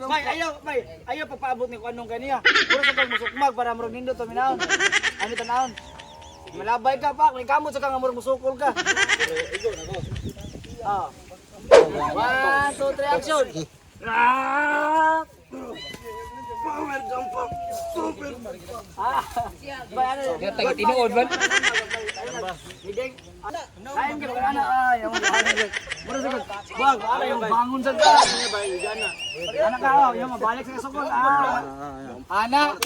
Bay, ayaw pagpaabot ni kuanong kaniya. Puro sa pagmusukmag para murag nindot to minaon. Ano tanawon? Malabay ka pa, kung kamot sa kang murag musukol ka. Igo na ko. Ah. 1 2 3 action. Power jump up. Super. Bay ano? Tagi tinuod man. Hiding. Lain ka ba ana ay yung mura sa wag ara yung bangon sa ka. Ana ka yung mabalik sa sukol. Ana.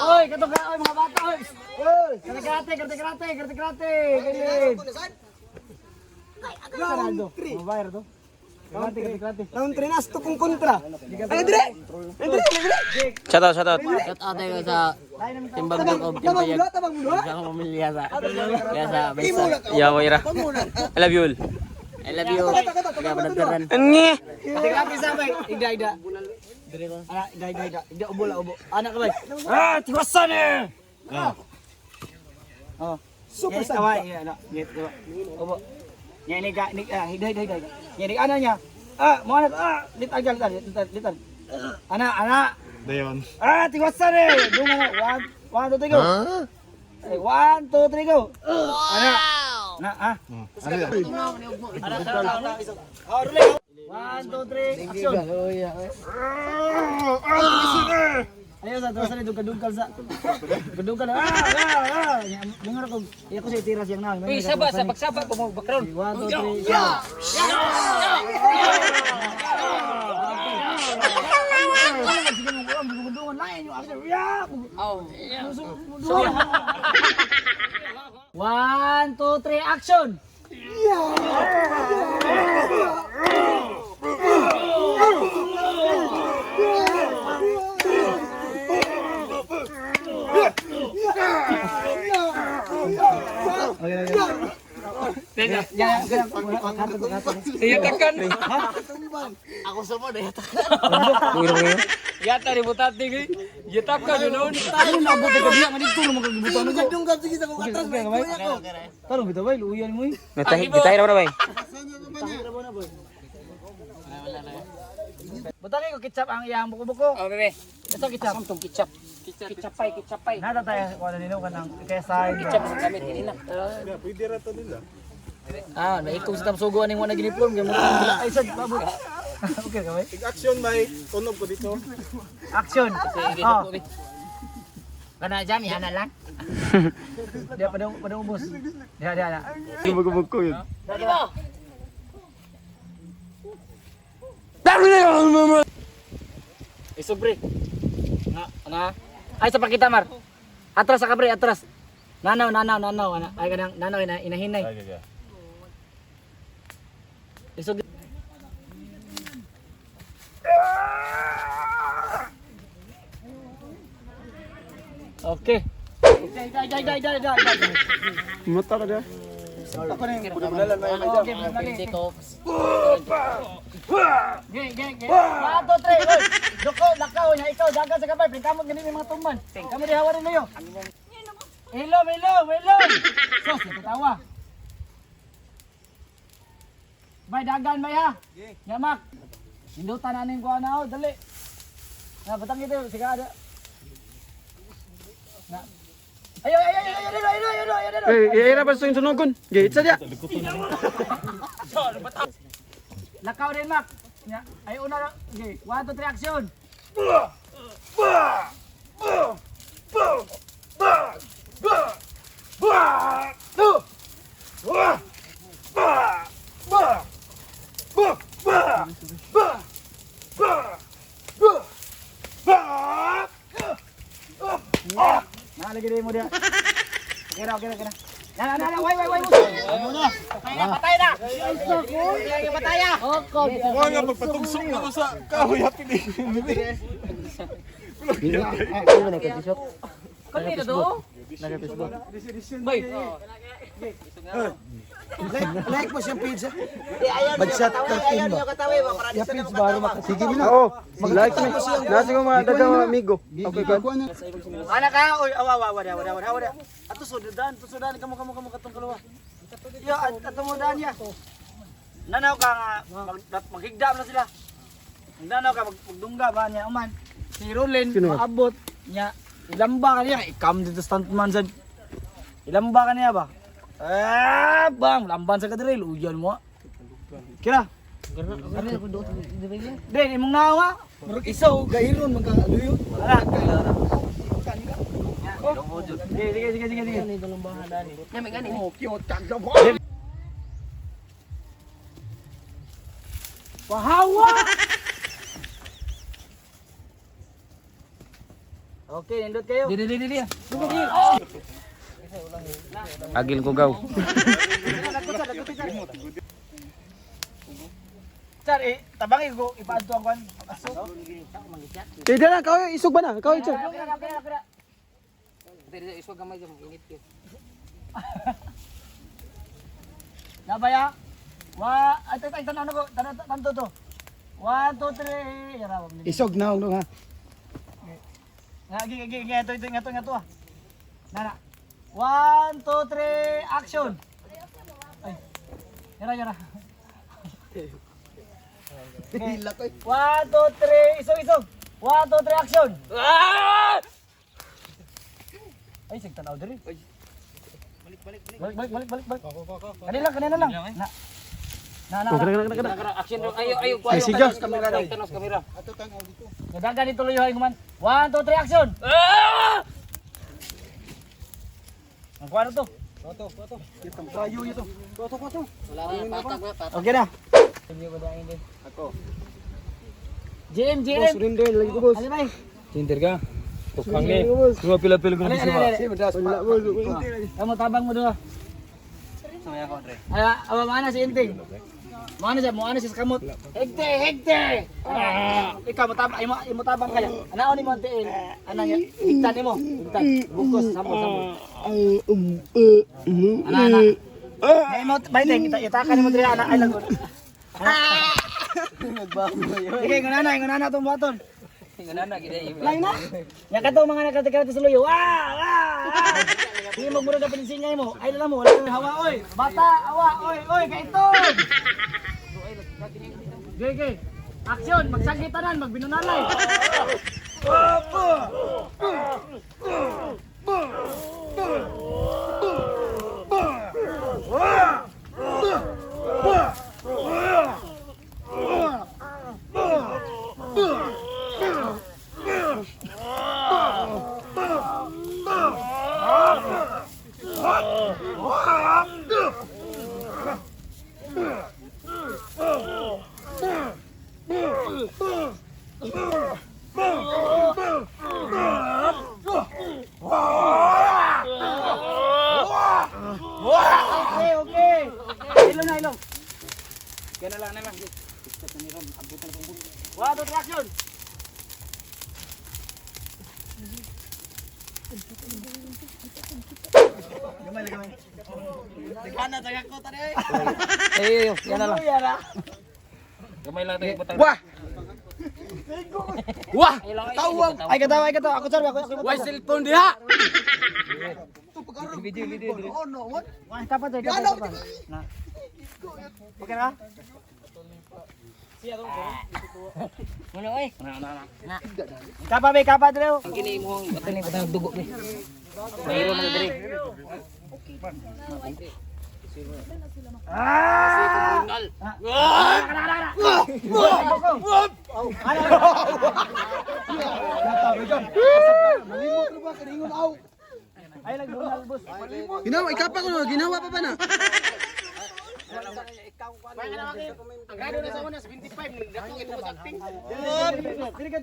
Oy, kato ka oy mga bata oy. Oy, karate. Bilin. Sarado. Mabayar to. Karate. Round 3 na sto kung kontra. Ay dire. Shout out. Shout out tayo sa Timbang of Timpayag. Sa pamilya sa Iya Moira. I love you all. I love you. Tiga penontonan. Ngi. Karate sabay. Ida. Ida ubo. Anak ka bay. Tiwasan eh. Oh. Super sabay. Iya, gitu. Ubo. Nya ini ga ni hidai. Nya ni ana nya. Mo anak litan. Anak. Dayon. Tiwasan eh. Dunga na. 1 2 3 go. 1 2 3 go. Anak. Na Ano yan? Anak. Oh, rule. 1 2 3 action. Ayo sa terus ni dugkal sa. Dugkal. Dengar ko. Iya ko sa tiras yang na. Saba sa pagsaba ko mo background. 1 2 3. One, two, three, action! Iya tekan. Ako sa mo na Yata di butati gi. Iya tekan noon. Tayo na abot ka diya manito mo magbutan mo. Dong ka sige sa ko atras ba gamay. Tarong bitaw bay luyan mo. Gitay na ba bay? Butang ko kitsap ang iyang buko-buko. Oh bebe. Ito kitsap. Samtong kicap. Kicapay. Nada tayo ko na nino kanang kaysa Kicap sa gamit ini na. Pwede rato nila. naikog sa tamsugo aning wala giniform kay mo ay sad babot. Okay gamay. Action may tunog ko dito. Action. Oh, Kana dyan, yan na lang. dia pada ubos. Dia. Bugog ko yun. Isog bre. Na. Ay sa pakita mar. Atras sa kabre, atras. Nanaw. Ay kanang nanaw inahinay. Isog. Okay. Dai. Mata ka dia. Ako na yung Budalan may Okay, Hindi ko. Geng. 1 2 3. Oy. Doko lakaw nya ikaw dagan sa kabay, kamot gani mga tuman. Kamo di hawarin mayo. Ilom. Sos katawa. Bay dagan bay ha. Nyamak. Hindutan aning kuha na dali. Na batang ito siga ada. Na. Ayo. Ira ba sa sunugon? Gate sa dia. Lakaw din mak. Nya, ay una lang. Okay, 1 2 3 action. Lagi deh mo dia. Okay na. Nah, wait. Patay na. Lagi patay na. Wa nga pagpatugsok na mo sa kahoy happy day. Kani na do? Bay. Like mo siyang page. Bagshot 13 ba? Ya page baru sige mo na. Oo. Mag-like mo. Nasa ko mga dagang amigo. Okay ka. Anak ka, oy, wada. Ato sudan kamu katong kalawa. Yo, ato mo dan ya. Nanaw ka nga maghigdam na sila. Ang ka magdungga ba niya uman. Si Rolin Sino? maabot niya. Ilamba ka niya, ikam dito stuntman sad. Ilamba ka niya ba? Bang, lamban sa kadril, uyan mo. Kira. Dek, imong nawa. Isaw, gairon, magkakaluyo. Ala. Sige. Wahawa! Okay, nindot kayo. Di. Agil ko gaw. Sir, tabangi ko ipaadto ang kan. Tidak na, kau isog ba na? Kau isog. Nabaya. Ay tanaw ko, tanto to. 1 2 3. Yara. Isog na, ulo ha. Nga to. Nana. 1 2 3 action. Ay. Yara. Hila ko. 1 2 3 isog. 1 2 3 action. Ay sig tanaw diri. Balik. Kanina lang. Na. Action ayo. Ay, sige. Tanos kamera. Nadagan dito luyo ay kuman. 1 2 3 action. Ang kuano to? Foto. Sayo ito. Foto. Wala na patak. Okay na. Ako. JM. Surrender lagi ko, boss. Ano ba? Tintir ka. Tukang Surrender ni. ko, boss. Gua pila-pila ko Wala, boss. Kamu tabang mo doon. Saya ko, Andre. Mana si Inting? Mana si kamot? Hegte. Ikaw mo tabang kaya. Anaon ni mo antiin? Anang higtan nimo. Higtan. Bukos sambo. Ana. May mo baiting itakan nimo diri ana ay lagon. Sige, ngunana tong buhaton. Nganana gid Lain na. Nya kato mga nakatikarte sa luyo. Hindi mo mura dapat singay mo. Ay alam mo, wala kang hawa oy. Bata, awa oy, kaito. Gege. Action, magsagitanan, magbinunalay. Okay. Ilong. Kaya na lang. Wato traction. Gamay. Dagana tagak ko tadi. Ayo, yan na lang. Yara. Gamay lang tayo butang. Wah! Wah! Tawag. Ay katawa. Ako sir, ako. Why cellphone diha? Wah, kapan tuh? Nah. Oke na? Mana oi? Nah. Kapa dulu. Kini mo batang ni batang dugo ni. Mayro man diri. Ay nagbunal bus. Ginawa, ikapa ko na. Ginawa pa ba na? Ang gado na sa una 25 ni dako ito sa acting. Diri ka.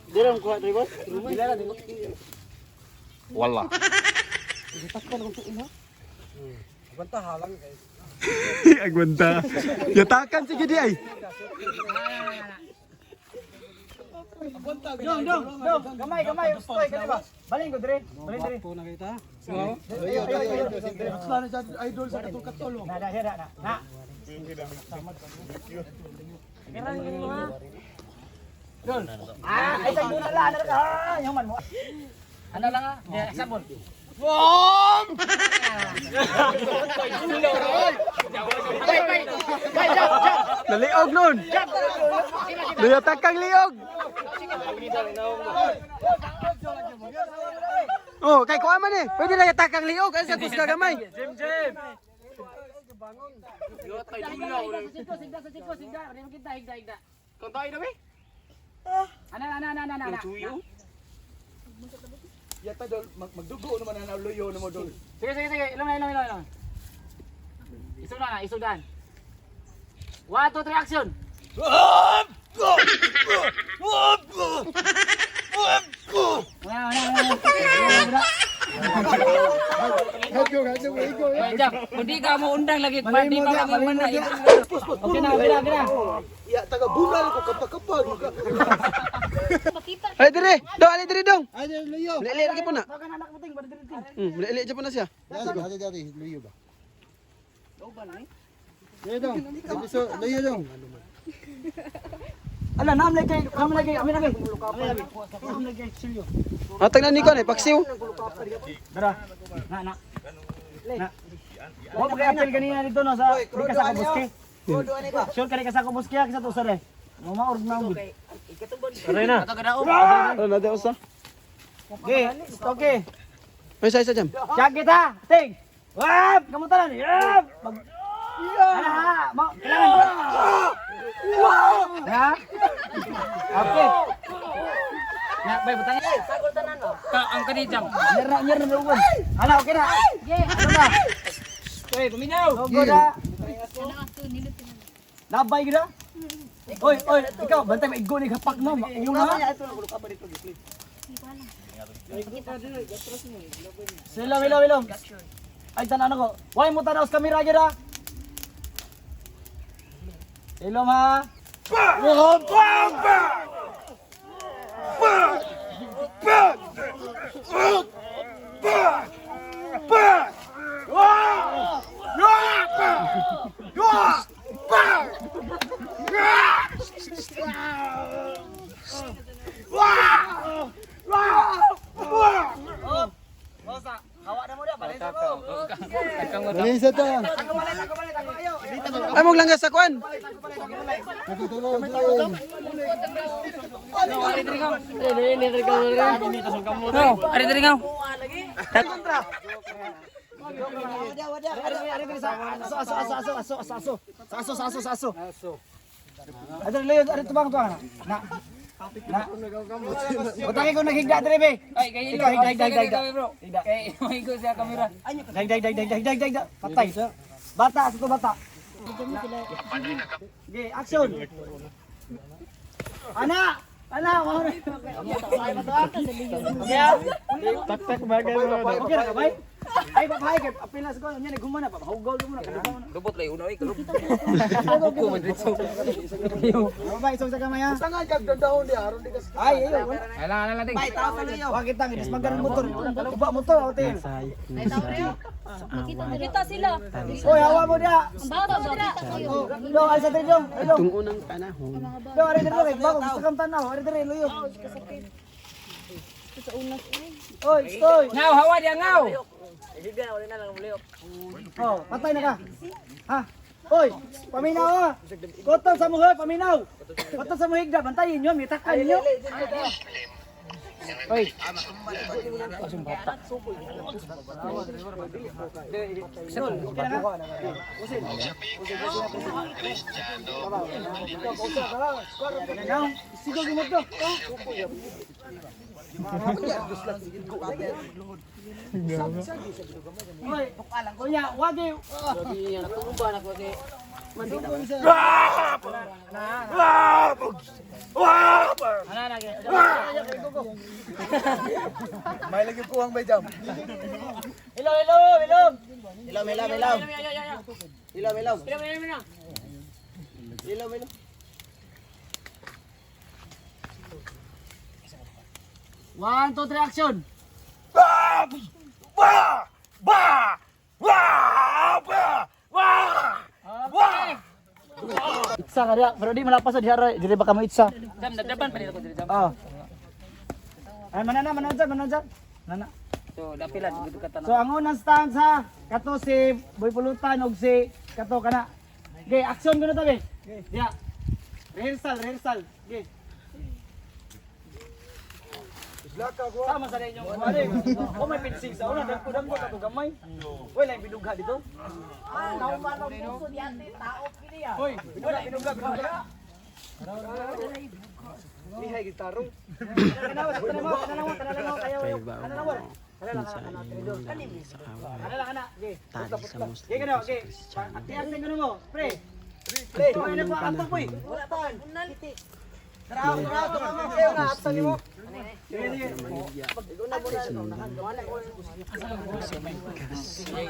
Diri ang kuha diri bos. Dili ra dili. Wala. Agwanta. Yatakan sige di ay. Dong. Gamay. Ustoy ka ba? Baling ko diri. Po na kita. Idol sa katong katolo. Na. Kailan mo ha? Dol. Ay sa dula la ana ka. Yaman mo. Ano lang ha? Sabon. Naliog nun. Luyatak kang liog. Oh, kay kuha man eh. Pwede na yatak kang liog. Ay, sa kusga gamay. Yata dol, magdugo naman na luyo na mo dol. Sige. Ilong. Isudan. 1, 2, 3, action! Hindi ka mo undang lagi. Pwede pa lang yung mana. Okay na. Ya taga bunal ko kapag. Ay, dire. Dong, ali dire dong. Ay luyo. Lili lagi po na. Anak mo ting, pada diriting. Lili dyan po na siya. Dati luyo ba? Luyo dong. Episode luyo dong. Ala, naam lagi, amin lagi. Atag na ni ko na, paksiw. Dara. Na. Mo pag-apel kanina dito no sa di ka sa kubuski. Sure ka sa kubuski sa to sare. Mo maorg na mo. Aray na. Ano na daw sa? Okay. Ay, sa jam. Check kita. Ting. Wap, kamutan. Yap. Ana, mo kailangan. Ha? Okay. Na, bay butang. Sagol tanan mo. Ka ang kani jam. Nyer na uwan. Ana, okay na. Ano na? Oy, kuminaw. Go da. Labay gida. Oy, ikaw bantay maigo ni kapak mo. Una. Silom. Ay tanan ako. Why mo tanaw sa kamera gida? Silom ha. Balin sa ta. Ay, mong langgas sa kwan. Ari dari kau. Aso. Ada leo ada tubang tuang na. Utang ko naghigda dire be. Ay kay ilo higda bro. Higda. Kay maigo sa kamera. Higda. Patay. Bata sa to bata. Okay, action. Ana, mau na. Tak bagay mo. Okay na ka bay? Ay babae kay apila sa ko nya nagumana pa. Hugol mo na kadto. Lubot lay una oy kalub. Babae isog sa kamay ha. Tangan kag dadahon di aron di kas. Ay ayo. Kailangan na natin. Wa kita ngis magaran motor. Uba motor hotel. Kita sila. Oy hawa mo dia. Ang bata ba? Do ay sa trio. Hello. Itong unang panahon. Do ari dire kay bago gusto kang tanaw. Ari dire luyo. Sa unas Oy, stoy. Ngaw hawa dia ngaw. Oh, patay na ka. Ha? Oy, paminaw ha. Koton sa muhoy, paminaw. Koton sa muhigda, bantayin nyo, may takal nyo. Oy. Sigog mo to. Oy, kuya, wagi. May lagi kuwang may jam. Hello. Ilaw. 1, 2, 3, action. Itsa ka dia, pero di malapas sa dihara, diri ba kamo itsa? Jam dadaban pa nila ko diri jam. Oh. Ay manana. Nana. So, dapilan gitu kata So ang unang stance ha, kato si Boy Pulutan og si kato kana. Okay, action ko na tabi. Yeah. Rehearsal. Okay. Sama sa inyo. Ano? Oh, may pinsig sa una, dagko kato gamay. Oy, lain bidugha dito. Hoy, bidugha. Lihay gitaro. Kanawat kayo. Kanawat. Ana. Okay. Okay, kana. Okay. Ati-ati ko mo. Pre. Ano pa ang tupoy? Wala tan. Tara, kayo na atsan mo. Sige.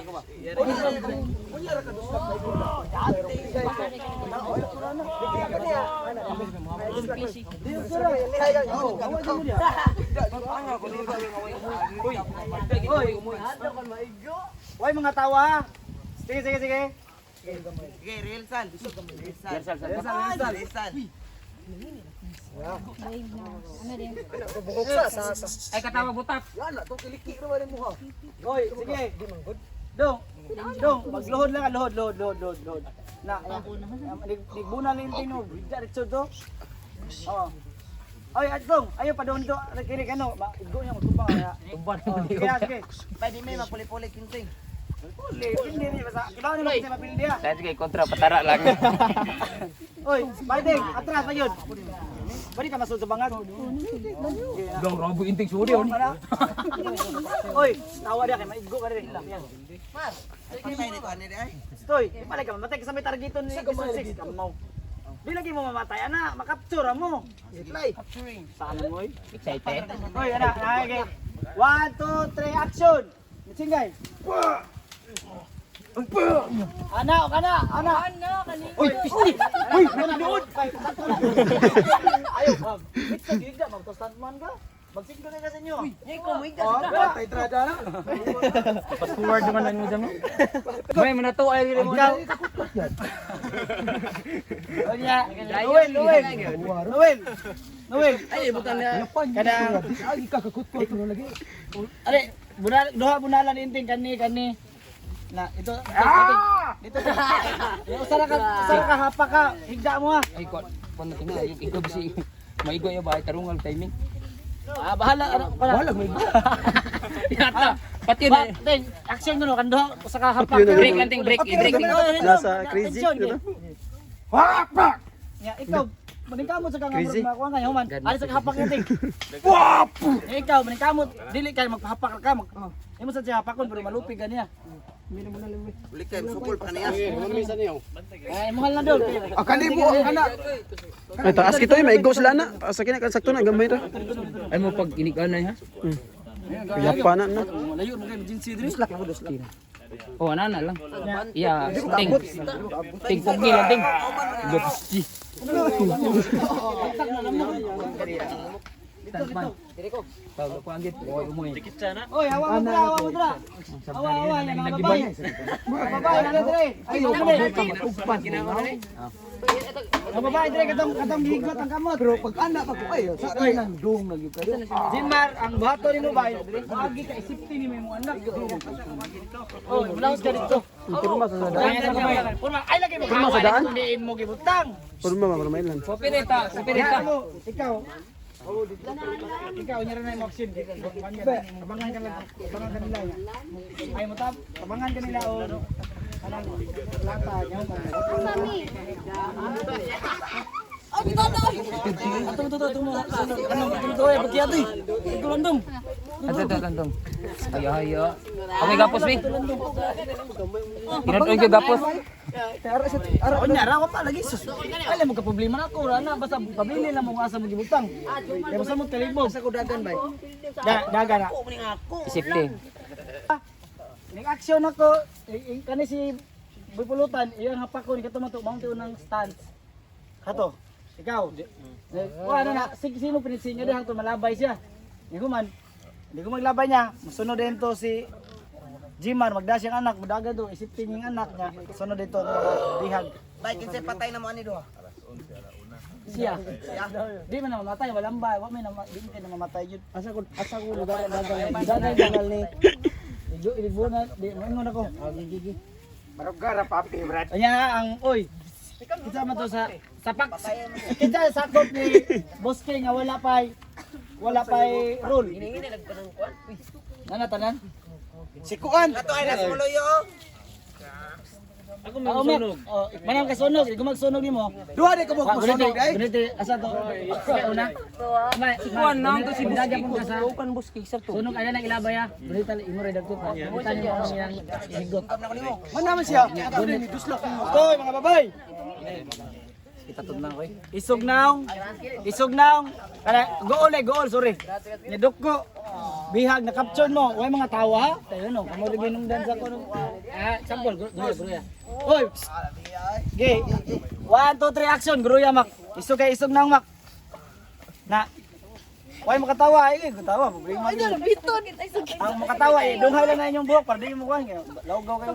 Hoy mga tawa. Sige. Okay, rehearsal. Ay katawa butak. Hoy, sige. Dong, magluhod lang, luhod. Na, digbuna lang yung tinog. Diretso to. Oh. Ay, Dong, ayo pa doon to. Kini kano, igo niya magtumbang kaya. Tumban. Sige. Pwede may mapuli-puli kinting. Hindi basta. Kibaw ni mo sa mapildi ha. Saya sige kontra patara lang. Oy, Biden, atras pa yun. Bali ka masud sa bangag. Dong robo inting suri on. Oy, tawa dia kay maigo ka rin. Patay nito ani ay. Stoy, palay ka mamatay ka sa may targeton ni Six. Kamaw. Di lagi mo mamatay ana, makapture mo. Play. Saan mo oy? Excited. Oy, ana, okay. 1 2 3 action. Mitsingay. Ana. Uy, pisti. Uy, manood. Ayo, ma'am. Bitsa gida magto-stuntman ka. Magsigdo na sa inyo. Ay ko mo Tay trada na. Pas forward naman ang mo. May manato ay rin mo. Onya, Noel. Ay, bukan na. Kada ay kakakut-kut na lagi. Are, bunalan inting kani. Na ito sara ka hapa ka higda mo ha. Ay ko natin na yung ikaw bisi maigo ya ba tarungal timing. Bahala May yata pati na action ko no kanduha sa ka hapa Break lanting break. Nasa crazy ano? Hapa. Ya ikaw maningkamot sa kang Crazy. makuha nga human. Ali sa hapak nating. Ikaw maningkamot dili kay magpahapak ka imo sa hapakon pero malupig kaniya. Balik kay sukol pa niya. Ay mohal na daw. Akalibo ana. Ay taas kito maigo sila na. Taas kina kan sakto na gamay ra. Ay mo pag iniganay ha. Yapa na no. Malayo mo kay emergency diri. Oh ana lang. Iya, ting pugi lang ting. Gopsti. Bago ko anggit. Oy umoy. Oy, hawa mo dra. Hawa yan mga babay. Babay na dire. Ay, Ugpan kinaon ni. Ang babae dire katong gihigot ang kamot. Pero pag anak pa ko ayo, sa nang dong lagi kayo. Jimar, ang bato ni mo ba? Agi ka isipti ni mo anak. Oh, mulaos ka dito. Purma sa daan. Purma, ay lagi mo. Purma sa daan? Hindi mo gibutang. Purma lang. Popirita. Ikaw niya rin ay moksin. Abangan ka lang. Abangan ka nila. Ay mo tap. Abangan ka nila o anang lata niya. Mami. Ato kantong. Ayo. Okay gapos mi. Kinadon ko gapos. Araw niya, ko pa lagi sus. Alam mo ka problema na ako, ana basta pabili lang mo asa mo gibutang. Kaya basta mo talibog. Sa kudagan bay. Daga na. Isipte. Ning action ako, kani si Boy Pulutan, iyang hapakon kato man to mountain unang stance. Kato. Ikaw. Wa ano na, sino pinitsin niya dihang to malabay siya. Hindi ko maglabay niya. Masunod din to si Jimar, magda siyang anak, mudaga do, isipin yung anak niya. Sunod dito, dihag. Bay kinsay patay na mo ani do. Siya. Di man namamatay, walang ba, wa may di man kayo namamatay yun. Asa ko dagang Daday bangal ni. Ibunal, di mangon ako. Marugara papi, Brad. Anya ang oy. Kita man to sa pak. Kita sakop ni Boss King nga wala pay rule. Ini nagtanong kuan. Nana tanan? Si Kuan. Ato ay nasa Maloyo. Ako magsunog. Oh, manang kasunog, ikaw magsunog nimo. Duha di ko mo sunog dai. Ganito asa to. Una. Si Juan nang to si Bukan Buski sa to. Sunog ana nang ilabaya. Ganito imo ray dagko pa. Kita niyo ang yang higot. Man naman siya. Ato ni duslok. Toy mga babay. Itatod na ko eh. Isog naong. Goal, sorry. Nidukko. Bihag na capture mo. Way mga tawa ha. Tayo no, kamo di binungdan sa ko no. Sample, gruya. Oy. Okay. 1 2 3 action, gruya mak. Isog naong mak. Na. Way makatawa eh, katawa problema. Ang makatawa eh, dunghay lang na inyong buhok para di mo kuan kayo. Lawgaw kayo.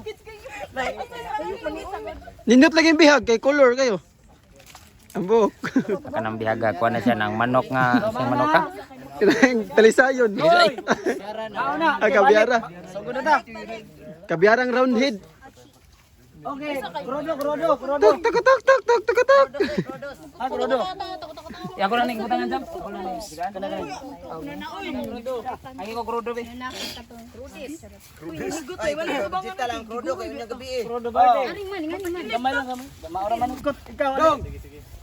Nindot lagi yung bihag kay color kayo. Ang buhok. Kanang bihaga kuha na siya ng manok nga sa manok ka. Kinahing talisayon. Oy. Na. Ay, kabyara. Sugod na ta. Kabyarang round head. Okay, krodo. Tuk. Krodo. Ya ako lang ning butangan jam. Kana. Ay ko krodo be. Kita lang krodo kayo nya gabi eh. Krodo ba de? Gamay lang kami. Maura man ikot ikaw.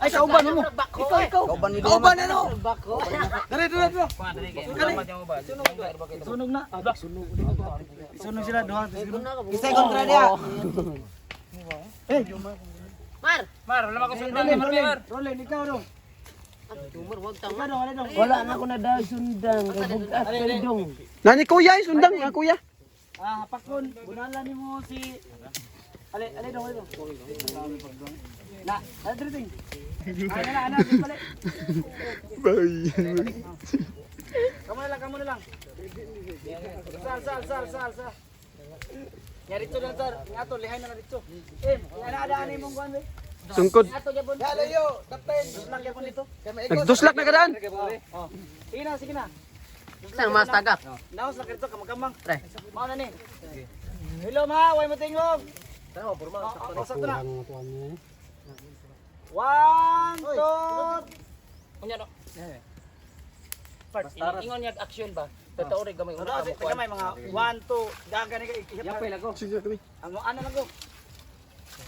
Ay kauban mo. Ikaw. Kauban ano? Dali. Sunog na. Sunog sila duha. Isa kontra dia. Mar, wala ko sundan Mar. Rolling ikaw dong. Wala na ako na dahil sundan. Kay dong. Nani kuya, sundang na kuya. Pakon, bunala nimo si Ale dong. Na, diriting. Ana, balik. Bye. Kamu na lang. Sal. Nyari to lang sir. Ngato lihay na dito. Ada ani mong kuan be. Sungkod. Ato gyapon. Layo, dapen. Lang gyapon dito. Nagduslak na kadaan. Oh. Sige na. Sang mas tagap. Naos lang dito kamang. Tre. Mao na ni. Hello ma, way mo tingog. Tara, porma sa na. 1 2 Unya no. Part ingon niya action ba? Totoo rin gamay una amo ko. Gamay mga 1 2 dagan ni yapay lang ko. Sige kami. Ano lang ko.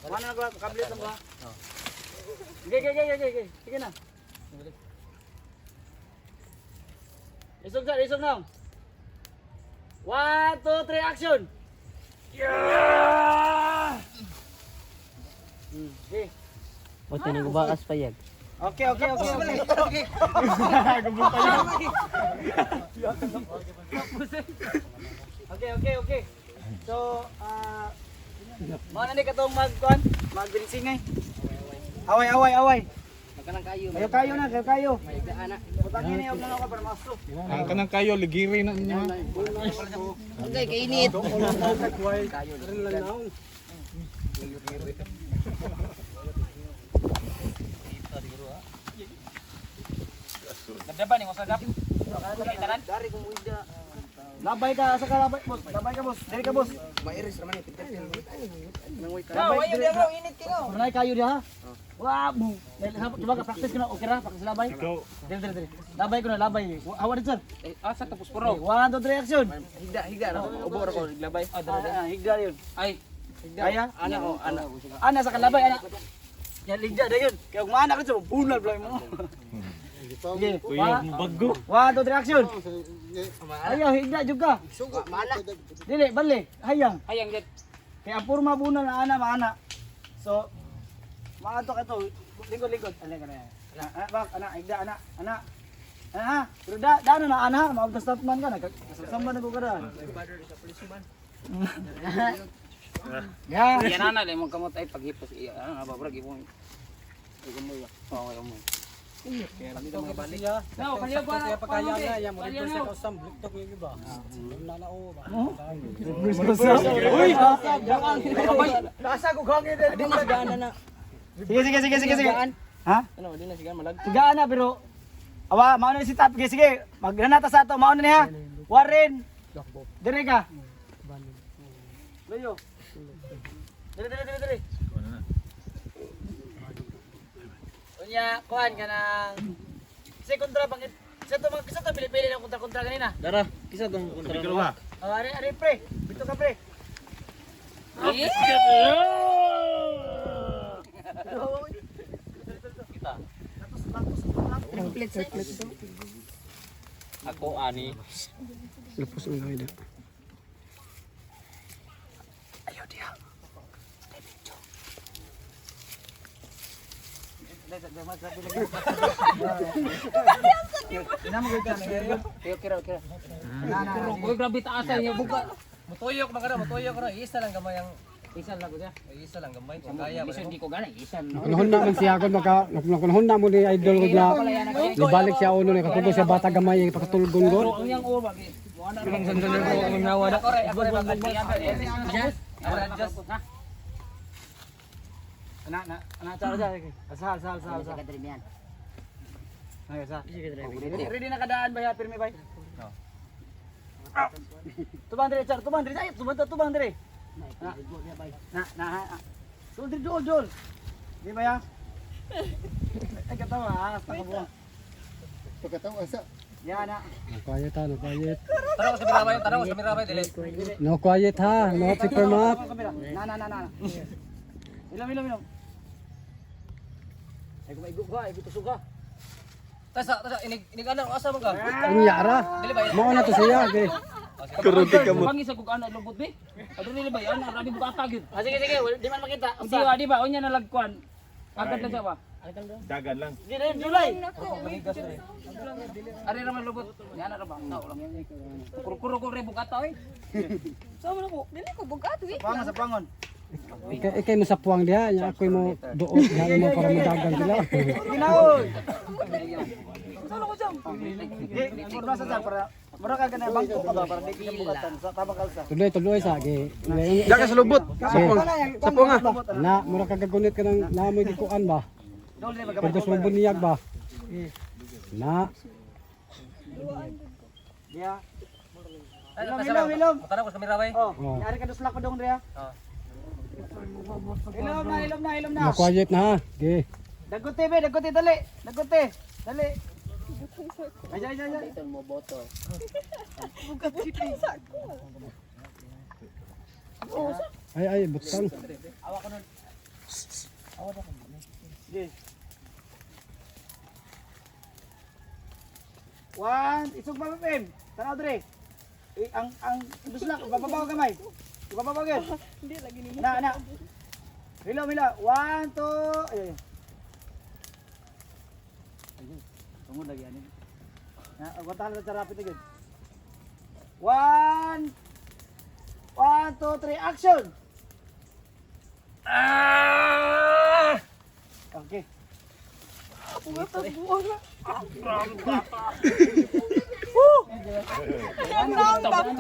Ano lang ko kablit lang ba? Gay. Sige na. Isog na. 1 2 3 action. Yeah! Okay. O tinigubakas pa yan. Okay. Okay. So, mao na ni katong magbinsingay. Away. Kayo na. Putangin niyo na ako para masto. Ang kanang kayo ligiri na ninyo. Okay, kainit. Daban ni mo sadap. Dari kung muida. Labay ka boss. Dili ka boss. Mairis naman ni. Init kino. Pernah kayo dia ha. Wah, bu. Coba ka practice kena okay ra, practice labay. Dili. Labay ko na labay. Hawa din sir. Asa tapos puro. 1 2 3 action. Higa na. Ubo ra ko labay. Higda yun. Ay. Kaya? Ana. Ana sa kalabay ana. Yan ligda da yun. Kaya kung maanak ito, bunal blay mo. Sige. Bago. 1 2 3 action. Ayaw, higda juga. Dili, balik. Hayang. Jet. Kaya puro mabunal na ana, maana. So, maato ka to. Lingkod. Ano ka na yan? Ana, higda, ana. Ha? Pero dano na ana, maabtas man ka. Nagkasama na ko ka daan. Ya. Yan na lemong kamot ay paghipos iya. Ano babrag ipon. Igumoy. Amoy. No, kaya pa kaya na yan mo dito sa kasam TikTok yung iba. Nanao ba? Uy, nasa ko gangin din. Sige. Ha? Ano, di na sige malag. Sigaan na, pero... Awa, mauna si Tap. Sige, magnanata sa ato. Mauna niya. Warren. Dire ka. Layo. Dire. Unya, kuhan ka ng... Kasi kontra bangit. Kisa to pili-pili ng kontra-kontra kanina. Dara, kisa tong kontra. Ari pre. Bito ka pre. Ako ani. Lapos ang gawin. Uy, grabe taas ay buka. Mutuyok na kada, mutuyok na. Isa lang gamay ang Isa lang ko siya. isa lang gamay kung kaya ba. Isa hindi ko gana, isa no. Kunahon na man siya kon maka kunahon na mo ni idol ko na ibalik siya uno ni katudo siya bata gamay pakatulgon Pero gon. ang yang uba gi. Wala Ang sandan ko ang nawa na. Ako rin magkatiyan. Just Anak cara. Asal. Ayo sa. Ready na kadaan ba ya pirmi bay? Tubang dire, Char. Tubang dire. Ay, tubang dire. Sul dire jol. Di ba ya? Ay katawa, takabuang. Pagkatawa sa. Ya na. Quiet ha, no quiet. tara ko sa mirabay, tara ko sa mirabay dili. No quiet ha, no super map. Kamera. Na. Ilom. Ay kumaigo ka, ay tusok ka. Tasa, inig ano asa man ka? Ang yara. Dili ba? Mao na to siya, okay. Bangi sa kung ano lubot be. Adto nila ba yan? Rabi bukata gyud. Sige, di man makita. Di ba unya na lagkuan. Agad na siya ba? Dagan lang. Di rin, July. Ari ra man lubot. Yan ra ba? Tao lang yan. Kuro ko re bukata oy. Sama na ko. Dili ko bugat wi. Sa pangon. Ikay mo sa puwang diha, nya ako'y mo doon, diha mo para madagan sila. Ginaoy. Solo ko jam. Di, kurna sa para mura ka ganay bangko ka ba para di ka bukatan sa tama kalsa. Tuloy sa gi. Diyan ka sa lubot. Sa puwang na mura ka gagunit ka ng namoy gikuan ba. Dol di magabay. Pwede sa buniyag ba. Na Dia. Ilom. Ilom. Tara ko sa mirabay. Oh, yari ka duslak pa dong dia. Ilom na. na quiet na ha. Gi. Dagote be, dali. Dali. Ay. Ito mo boto. Ay butang. Sige. One, isog pa pem. Tanaw dire. Ang duslak bababaw gamay. Bababaw gyud. Hindi lagi ni. Na. Hilo. 1, 2. Ay. Tungod lagi ani. Na, aguantahan sa rapid agad. 1, 2, 3, action! Okay.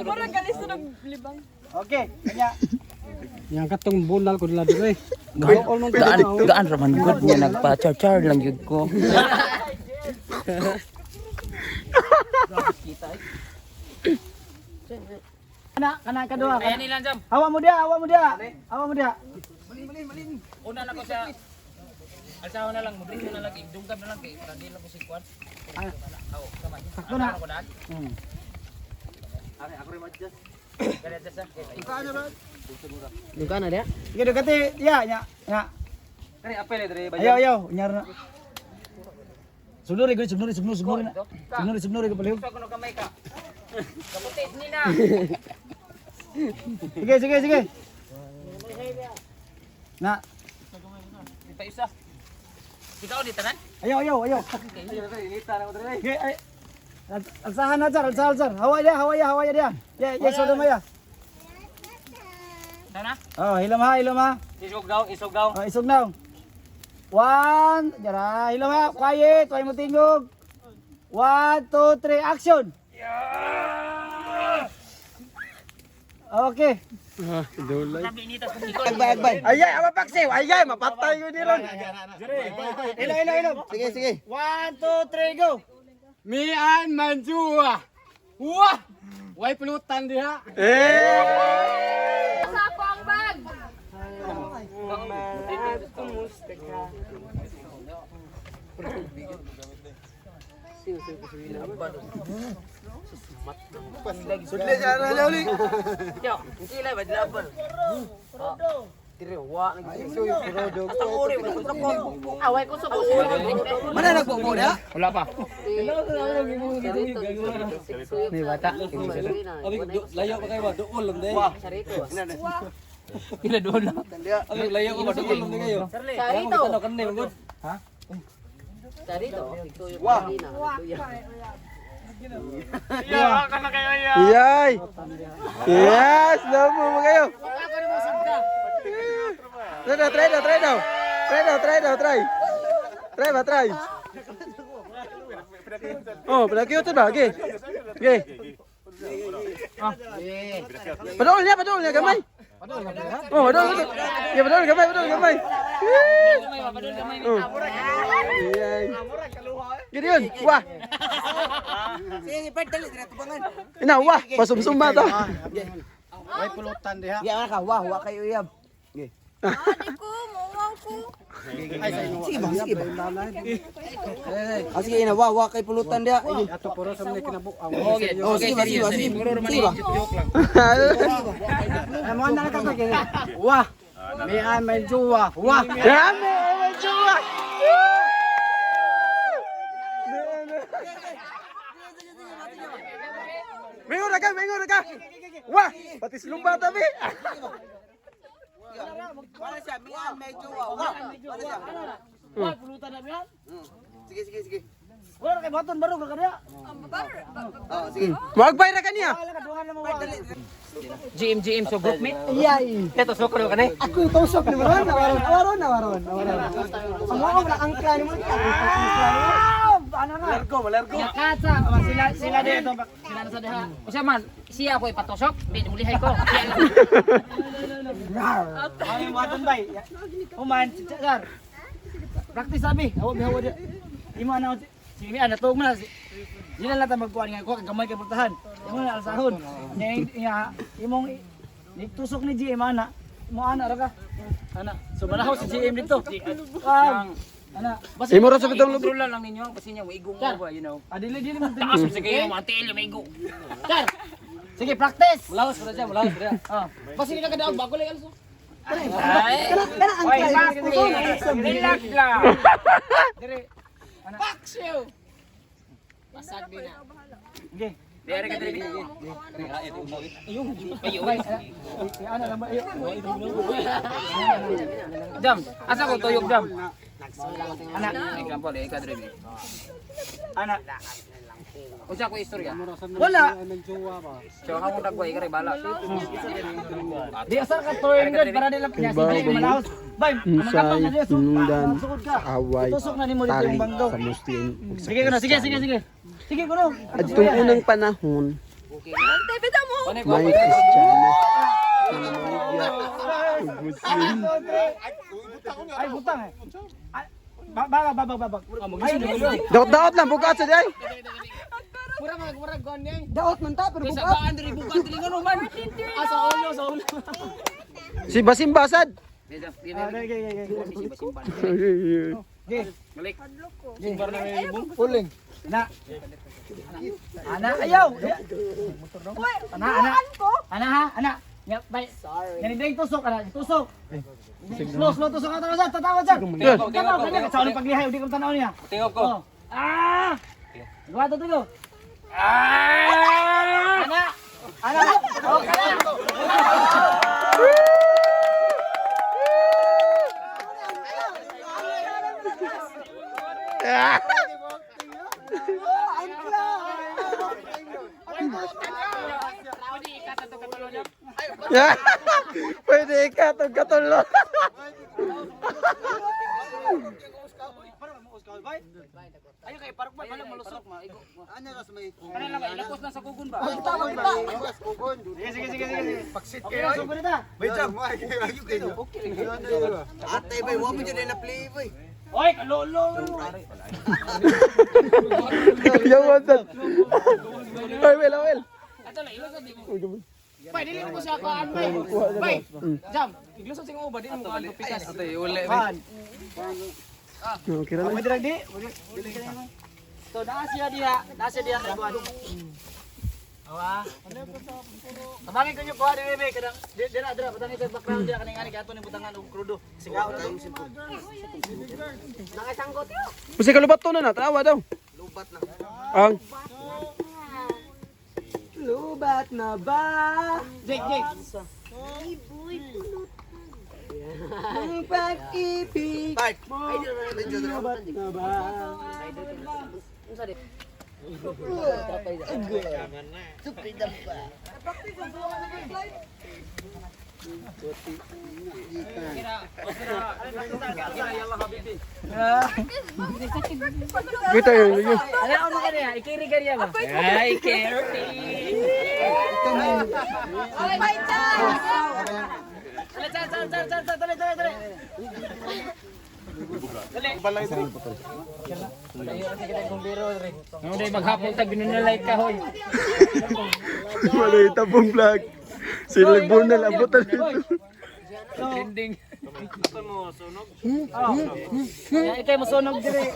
Mura ganis na naglibang. Okay, kanya. Yang katong bunal ko nila dire. All man Gaan raman good niya nagpa-char lang yun ko. Kana kadua. Ayan ilan jam. Hawa mo dia. Una na ko siya. Alsaw na lang, mabring na lang, dungkab na lang kay hindi lang ko si kuan. Aw, kamay. Sakto na. Ako daan. Ako rin adjust. Kaya adjust sa. Duka na dia. Sige, dugati. Ya. Kani apel dire ba? Ayo, nyar na. Sugnuri na. Sugnuri ko palihog. Gusto ko no kamay ka. Kaputis ni na. Sige. Na. Ito isa. Ikaw di tanan? Ayo. Okay, ay. Alsahan na, Alsar. Hawa dia. Yes, so maya. Sana? Oh, hilom ha. Isog daw. Oh, isog now. 1, jara, hilom ha. Quiet, way mo tingog. 1, 2, 3, action. Okay. Dulay. Ayay, ama paksiw. Ayay, mapatay ko ni ron. Ilo. Sige. 1, 2, 3, go. Mian Manjua. Wah! Way pulutan diha. Sa ako ang bag. Sudli siya na lali. Yo, sila ba dilaban? Tirewa nagsuyo pero Sa uri mo sa ko. Away ko sa uri. mana nagbubo na? Wala pa. Ni bata. Layo pa kayo ba? Duol lang din. Pila doon na. Layo ko ba? Duol lang din kayo. Sarito. Ha? Sarito. Wah. Yay! Yes! Lamo mo kayo! Try ba? Oh, pinag-cute ba? Okay. Padol niya, gamay. Oh, padol. Ya, padol, gamay. Yay. Gini yun, wah. Ina, wah, pasumsuma to. Way pulutan diha. Ya ka, wah kayo uyab. Ate ko, mawang ko. Sige ba. Sige ina, wah kay pulutan dia. Ato puro sa mga kinabuang. Oh, sige ba. Sige ba. Amo na ka kay. Wah. May ay may juwa. Wah. Dami, may juwa. Mingon na ka. Wah, pati silong bata mi. Wala siya, may juwa. Wah. Wah, pulutan na yan. Sige. Wala kay baton barog ka dia. Oh, sige. Magbay na kaniya. Wala ka duhan na mo. GM so group mate. Iyay. Ito so ko kanay. Ako tusok ni Maron. Nawaron. Ang ako na angka ni mo. Ano na? Malergo. Yakasa, sila dito. Sila na sa diha. Usa man, siya ko ipatusok, di mulihay ko. Ay, waton bay. Uman, sir. Practice sabi. Hawa dia. Imo na sige mi ana tug man. Dili lang ta magkuan nga ko gamay kay pultahan. Imo na alsahon. Nya imong tusok ni GM ana. Mo ana ra ka. Ana. So balahaw si GM dito. Ana. Basta Imo ra sa bitong lubi. Kontrol lang ninyo kasi niya maigong ko ba, you know. Dili mo. Taas sa kayo matil maigo. Sir. Sige, practice. Mulawas pa siya. Basta hindi na kadaog bago lang also. Ay. Oy, relax lang. Dire. Paksyo. Basag din na. Okay. Dire ka dire. Ano lang ba? Jam, asa ko tuyok jam. Anak, example ka dire. Anak. Usa ko istorya. Wala. So ako dagway kare bala. Di asar ka tuwing good para nila niya sige malaos. Bay, magkapag na diya sugod ka. Away. Tusok na nimo dito yung banggo. Sa Muslim. Sige ko na, sige. Sige ko na. At itong unang panahon, Ante, bita mo. may Kristiyano. Muslim. Ay, butang eh. Babag. Ay, Daot lang, bukat sa day. murag gon niya. Daot man ta pero buka. Baan diri bukan diri ngono man. Sa ulo. Si Basim Basad. Balik. Uling. Ana, ayaw. Uy, Ana. Ana ha, ana. Ya, bay. Sorry. Yan tusok ana, tusok. Slow tusok ka sa tatawad sa. Tanaw kanya sa uling paglihay, di ko tanaw niya. Tingop ko. Ah! Gawa to tulo. Ana. Oh, kana. Pwede ka itong katulog. Ayo kay parok ba balang malusot. Ano ras may Ano lang ba ilapos na sa kugon ba? kugon. Sige. Paksit Okay na subo na. Wait lang, ayo kayo. Atay bay, wa mo jud na play bay. Oy, kalolo. Yawan sad. Ay, well. Ato lang ilusot di mo. Bay, dili mo siya kaan bay. Bay. Jam, iglusot sing uba di mo kaan pikas. Atay uli. Okay ra. May dirag di. So nasa dia buwan. Awa. Tabangin ko nyo kuha di bebe kadang dira patang ito background dia kaning ani gato ni butangan og krudo. Sigaw na yung simple. Nakasanggot yo. Kasi kalubat to na tawa daw. Lubat na. Ang Lubat na ba? Jake. Ang pag-ibig mo. Lubat na ba? kita yun. Ano ang mga niya? Ikiri-kiri ba? Ay, carry. Ay, may chance! Dali. Ano day maghapon tag binunalay ka hoy. Malay tabong vlog. Sila bunal abutan. Trending. Ikay mo sunog dire.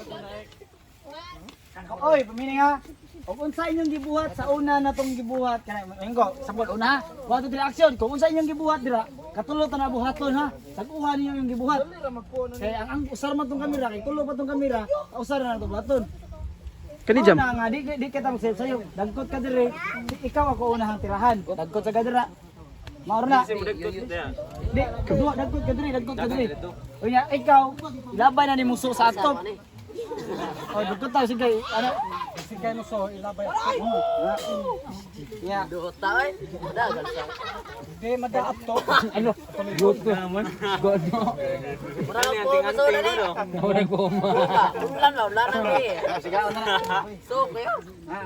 Oy, pamini nga. Kung unsa inyong gibuhat sa una natong gibuhat kana inggo sabot una ha. Wa to dili action. Kung unsa inyong gibuhat dira, katulo ta na buhaton ha. Sag-uha ninyo yung gibuhat. Kaya ang usar man tong kamera, kay tulo pa tong kamera, usar na to buhaton. Kani jam. Nga di kita mag-save sayo. Dagkot ka dire. Ikaw ako unahang tirahan. Dagkot sa gadira. Mauro na. Di, kedua dagkot ka dire. Unya ikaw ilaban na ni muso sa atop. Oh, dagkot tayo sige. Ano? Sige muso ilabay. Ya. Di madaap to. Ano? Good naman. Good no. Ora ko ma. Sige, una na.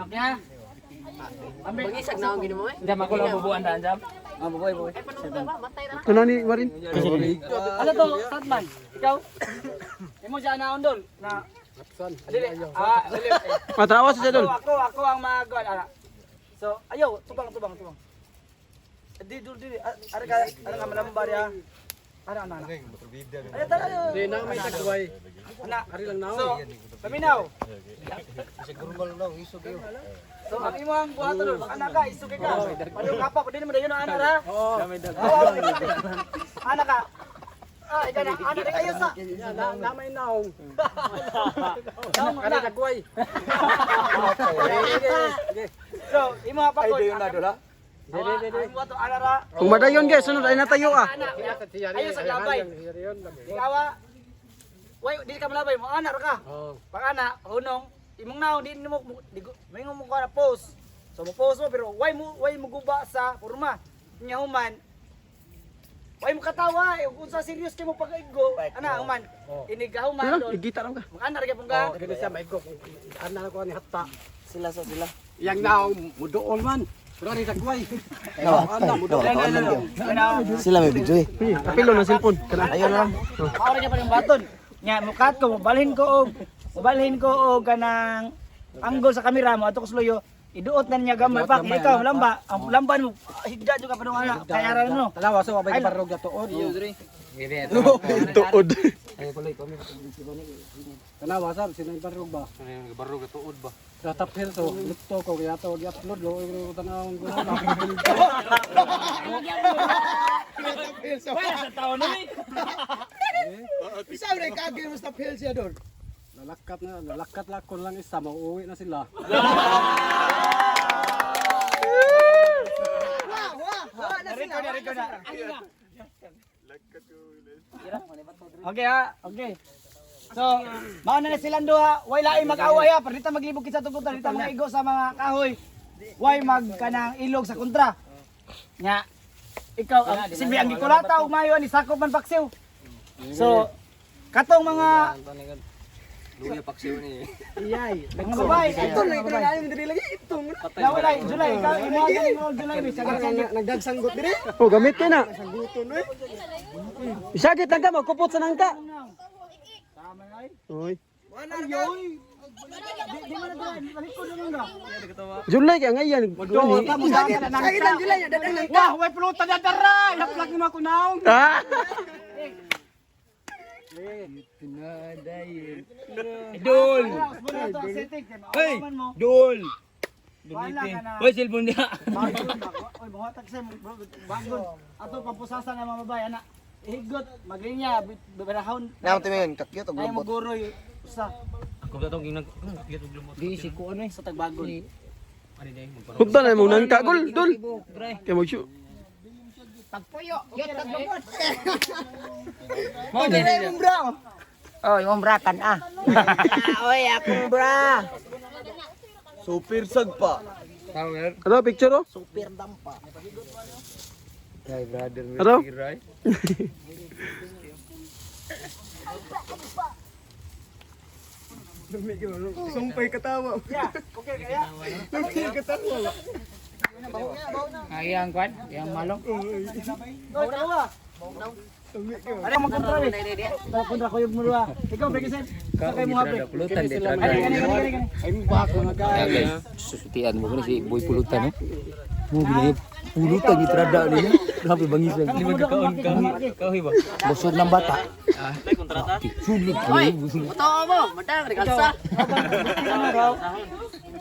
Okay ha. Mag-isag na ang gini mo eh. Jam ako lang bubuan daan jam. Boy. Ano ni Marin? Ano to, Tatman? Ikaw? Imo siya naundol na dili. Dili. Matawa sa dol. Ako ang magwan ana. So, ayo, tubang. Dili. Ara ka malambar ya. Ana. Ayo tayo. Di na may tagway. Ana. Ari lang na. So, paminaw. Siguro lang isog yo. So, ang imo ang buhaton dol. Anak ka, isugi ka. Ano ka pa, pwede mo dayon ana ra. Ana ka. Ikaw na, ana ka ayo sa. Na may naong. Naong Ari tagway. So, imo pa ko. Ay, na dola. Dili. Buhaton ana ra. Kung madayon guys, sunod ay natayo ah. Ayo sa labay. Ikaw way dili ka malabay mo ana ra ka. Pag ana hunong imong naon di mo mingon mo ka na post. So mo post mo pero way mo guba sa porma. Nya human. Way mo katawa kung sa serious kay mo pag-igo. Ana human. Inigahuman Ano? don. Igita ra ka. Ana ra gyapon ka. Kani siya maigo. Ana ko ni hatta. Sila. Yang naong mudoon man. Pero ni tagway. Ana mudoon. Sila may video eh. Kapilo ng cellphone. Kana. Ayun lang. Maura gyapon yung baton. Nya mukat ko mobalhin ko og kanang angle sa kamera mo ato ko sluyo. Iduot na niya gamay pa. Ikaw lamba. Ang lamban mo higda jud ka padung ana. Kaya ra no. Talawa sa wabay barog na tuod. Tuod. Talawa sa sino barog ba? Barog at tuod ba? Sa tapir to, luto ko kaya to i-upload lo tanawon ko na. Sa taon ni. Isa rin kagin mo sa pill siya doon. Lalakat lakon lang isa, mauuwi na sila. Record na. Okay ha, okay. So, mao na silang duha, way lain mag-away ha, pardita maglibog kita tungkol dita mga igo sa mga kahoy. Way magkanang ilog sa kontra. Nya ikaw ang simbi ang gikulata ug mayo ni sakop man paksiw. So, katong mga Iyay. Mga babae. Ito na ito na yung diri lagi ito. Nawala July ka imo ang July bis nagdagsanggot diri. Oh, gamit ka na. Isagit lang ka, magkupot sa nangka. Tama na ay. Oy. Ayoy. Di man na balikod na nga. July ka ngayon. Sakit lang July dadang nang ka. Wah, way pulutan na dara. Haplak ni ako naong. Ah! Idol. Hey, Dol. wala ka na. Hoy, cellphone niya. Oy, buhatag sa bagon. Ato pampusasa na mga babae ana. Higot, maglinya, bibarahon. Nang timen kakyot og Ay mo lubot. goroy usa Ako ba itong ginag... Di, si ko ano eh. sa tagbagon. Hugdan na mo nangka, gol, dol. Kaya mag-shoot. Mo, di. Oh, yung bra kan ah. Oy, akong bra. Super sagpa. Ano, picture oh? Super dampa. Ano? Sumpay katawa. Okay kaya? Yang kwan, yang malong. Oy, tawa. Ano mo kontra eh? Kontra ko yung mura. Ikaw Begisan. Sakay mo hape. Pulutan di Ay mo ba ako nagay. Susutian mo ko si Boy Pulutan eh. Mo gini pulutan di trada ni. Grabe bangis lang. Lima kakaon kahoy ba? Busog ng bata. Sulit Oy, totoo mo. Madang rekalsa.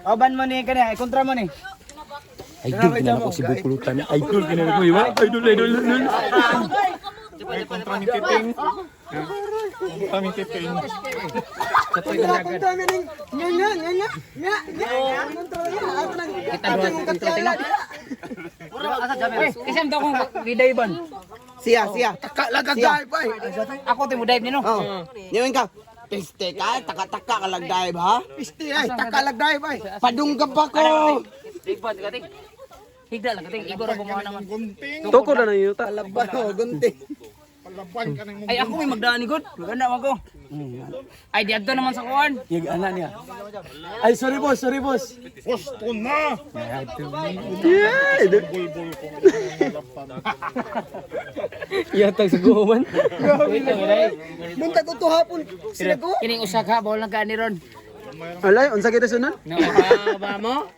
Oban mo ni kanya, kontra mo ni. Idol kina ako si Boy Pulutan. Idol kina ko iba. Idol. Kontra ni Titing. Kontra ni Titing. Kontra mo ni. Nga. Kontra niya. Ako nang Kita dua kasi ang kong gidayban. Siya. Takalagag dive bay. Ako ti mo dive nino. Oh. Niwen ka. Piste ka, taka-taka ka lag dive ha. Piste ay, takalag dive bay. Padunggap ako. Dive kating. Higda lang kating igor ako mga naman. Toko na nang yuta. Laban oh, gunting. Ay ako may magdaan ni God. Maganda man ko. Ay di adto naman sa kuan. Yung anak niya. Ay, sorry boss. Posto na! Yeah! Bulbul ko. Yatag sa guman. Munta ko to hapon. Sila ko. Kining usa ka bawal lang ka ni ron. Alay, unsa kita sunan? No, ba mo?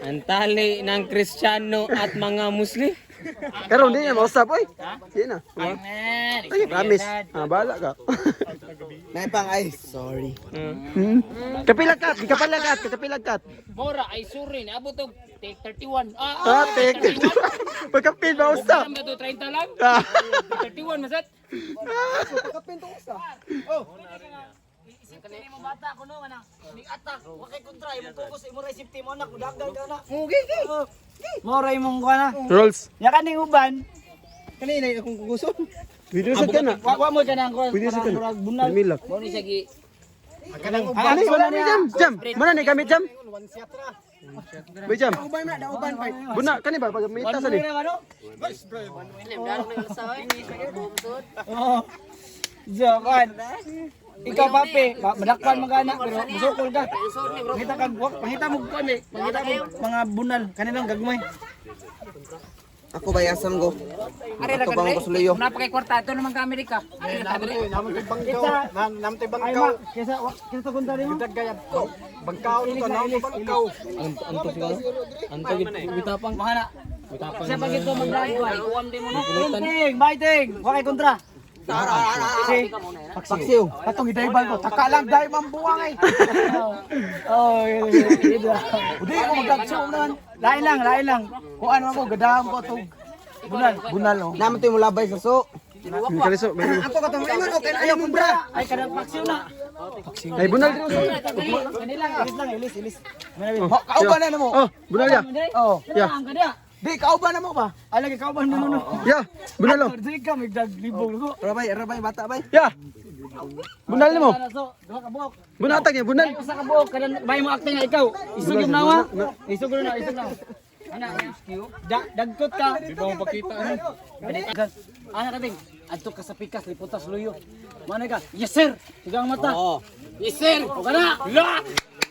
Ang tali ng Kristiyano at mga Muslim. Pero hindi niya mausap, oy. Sige na. Ay, promise. Bahala ka. Naipang ay, sorry. Kapilakat, kapilakat. Mora ay suri ni abot og 31. Tek. Pagkapil mausap. Alam na to 30 lang. 31 masat. Kanini mo bata ko no ana. Ni attack, wa kay kontra imong focus imo ray safety mo anak, dagdag ka na. Okay. Mo ray mong kuana. Rolls. Ya kaning uban. Kanina akong kuguson. Video sa ka na. Wa mo kanang ko. Pwede sa ka na. Bunal. Milak. Mo ni sa gi Ano, wala ni jam. Mana ni gamit jam? Bay jam. Ubay na, dauban bay. Buna, kani ba? Pag may ita sa ni. Ilim darong rekalsa oy. Oh. Jaman. Ikaw pape, madakpan mga anak pero musukol ka. Pangita kag pangita mo ko ni, pangita mo mga bunal kanilang gagmay. Ako ba yasam go? Are ra Ako ka bang dre. kusuliyo? Napakay kwarta to naman ka Amerika. Kesa namte bangkaw. Kesa kunta rin mo. Dagayad. Bangkaw to namte bangkaw. Anto siguro? Anto bitapang. Mga na. Bitapang. Sa pagit ko magdagwa, ikuam din mo na. Biting, wa kay kontra. Paksiw. Atong idayban ko, taka lang dai mambuang ay. Oh, udi ko magdagsunan. Lain lang. Kuan ako gadam ko tug bunal oh. Naman to yung labay sa so. Kaliso, may Ako ka tong ingon okay na ayaw mo bra. Ay kadang paksiw na. Ay bunal dito. Kanila ilis. Kauban na mo. Oh, bunal ya. Oh, Ya. ang kada. Di kauban na mo ba? Ay lagi ka ba no. Ya, bunal oh. Di ka migdag libog ko. Rabay bata bay. Ya. Bunal nimo. So, duha ka buok. Bunatag niya, bunal. Usa ka buok kadang bay mo acting nga ikaw. Isog yung nawa. Isog na. Ana, dagkot ka. Di ba mo pakita? Ana kating, adto ka sa pikas liputas luyo. Mana ka? Yes sir. Tigang mata. Yes, sir. O ka na. La!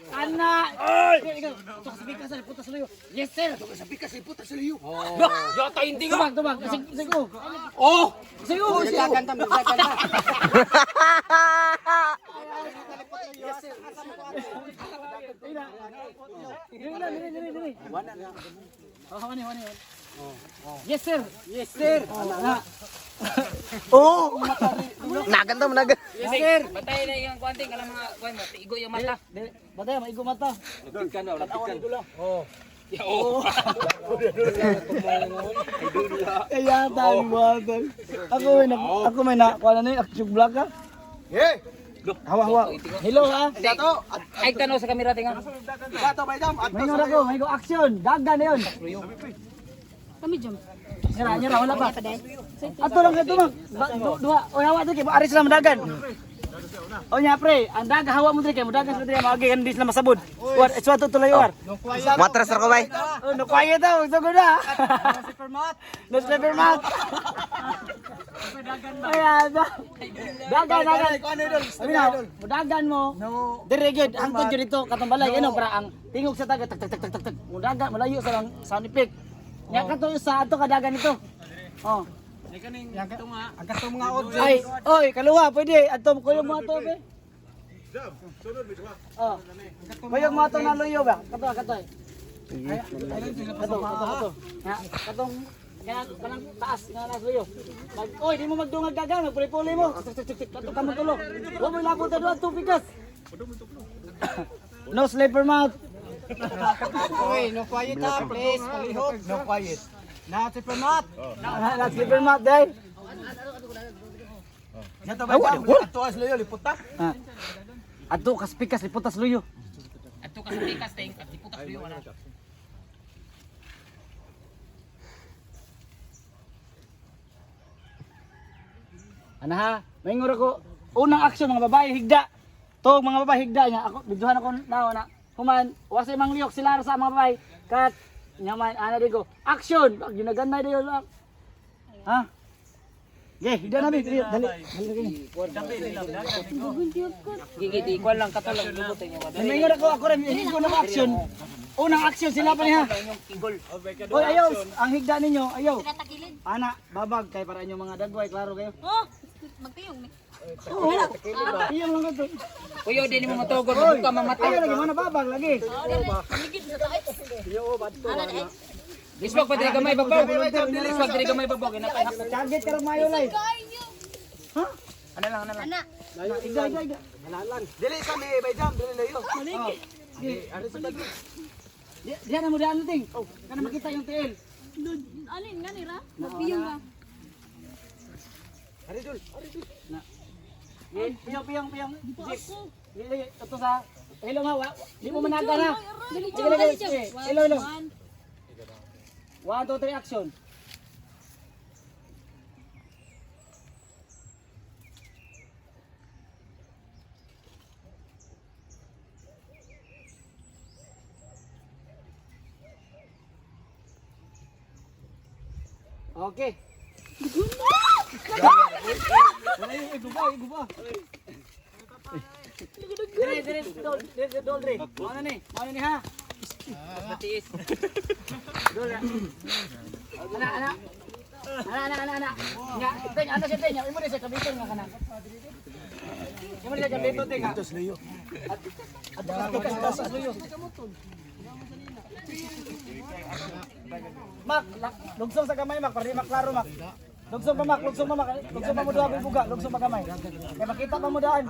Ana! Ay! Ito sa bigas, putas sa liyo. Yes, sir. Ito sa bigas, putas sa liyo. Yata hindi ka. Tumag. Sige. Oh! Sige. Nagkakanta. Yes, sir. Dili. Yes, sir. Yes, sir. Oh! Naganda mo nagan. Yes, sir. Batay na yung kuanting, alam mga kuan mo, igo yung mata. Batay, maigo mata. Kaya tayo mo. Ako may na, kuha na yun, action vlog ka. Hey! Hawa. Hello ha. Dato! Ay tanaw sa kamera tinga. Dato, Baydam! May go action. Daga na yun. Kami jam. Nyara, wala pa. Ato lang ito mag. Dua. O hawa dito kay aris lang madagan. O nya pre, ang daga hawa mo dito kay madagan sa dito magi hindi sila masabod. What? It's what to tuloy war. Matras ko bay. Oh, no quiet daw, gusto ko na. No sleeper mat. Ayan. Dagan. Sabi na, mudagan mo. Dire gyud hangtod gyud dito katong balay ano para ang tingog sa taga tak. Mudagan malayo sa lang sound effect. Nya kato sa ato kadagan ito. Oh. Ang katong mga odds. Ay, oy, kaluwa pwede ato kuyog mo ato be. Oh. Kuyog mo ato na luyo ba? Kato. Kato. Ya, katong kanang taas nga nas luyo. Oy, di mo magdungag dagan, magpuli-puli mo. Kato kamo tulo. Wa mo labot do ato pikas. No sleeper mouth. Uy, no quiet ha, please. Palihog. No quiet. Nati pa mat. Na sleeper mouth dai. Dato, Baydam! Ato as loyo, liputa. Ato kas pikas liputas luyo. Ato ka sa pikas ting, at iputas yo ana. Ana ha, maingor ako. Unang aksyon mga babae higda. To mga babae higda niya. Ako biduhan ako na human wasa mang liyok sila sa mga babae. Kat nyaman ana digo. Action. Ginaganda diyo lang. Ha? Ge, higda na bi. Dali. Gigi di kuan lang kato lang lubot niyo. Maingor ako rin hindi ko na action. Unang action sila pa niya. Oy ayaw, ang higda ninyo, ayaw. Ana, babag kay para inyo mga dagway, klaro kayo. Oh, magtiyong ni. Oo. Iyang lang ito. Kuyo din mo matugod mo ka mamatay. Ayaw lagi mana babag lagi. Ligid sa taas. Iswag pa diri gamay babaw. Iswag diri gamay babaw ginapay hapon. Target ka lang mayo lay. Ha? Ana lang. Ana. Igda. Dili sa mi, Baydam, dili loyo. Diyan na mo diyan ting. Oh, kana makita yung tiil. Alin nga nira? Magpiyong ba? Piyong. Ito sa hello nga, di mo managa na. Hello. 1, 2, 3 action. Okay. Guba. Dire, dol. Mana ni ha? Matiis. Dol. Ana. Nya, teng ana siya teng, imo ni sa kabiton nga kana. Imo ni sa kabiton teng. Tos luyo. Ato luyo. Mak, lugsong sa kamay mak, para di maklaro mak. Lugsong pa mak. Lugsong pa mo duha buga, lugsong pa kamay. Kaya makita pa mo daan.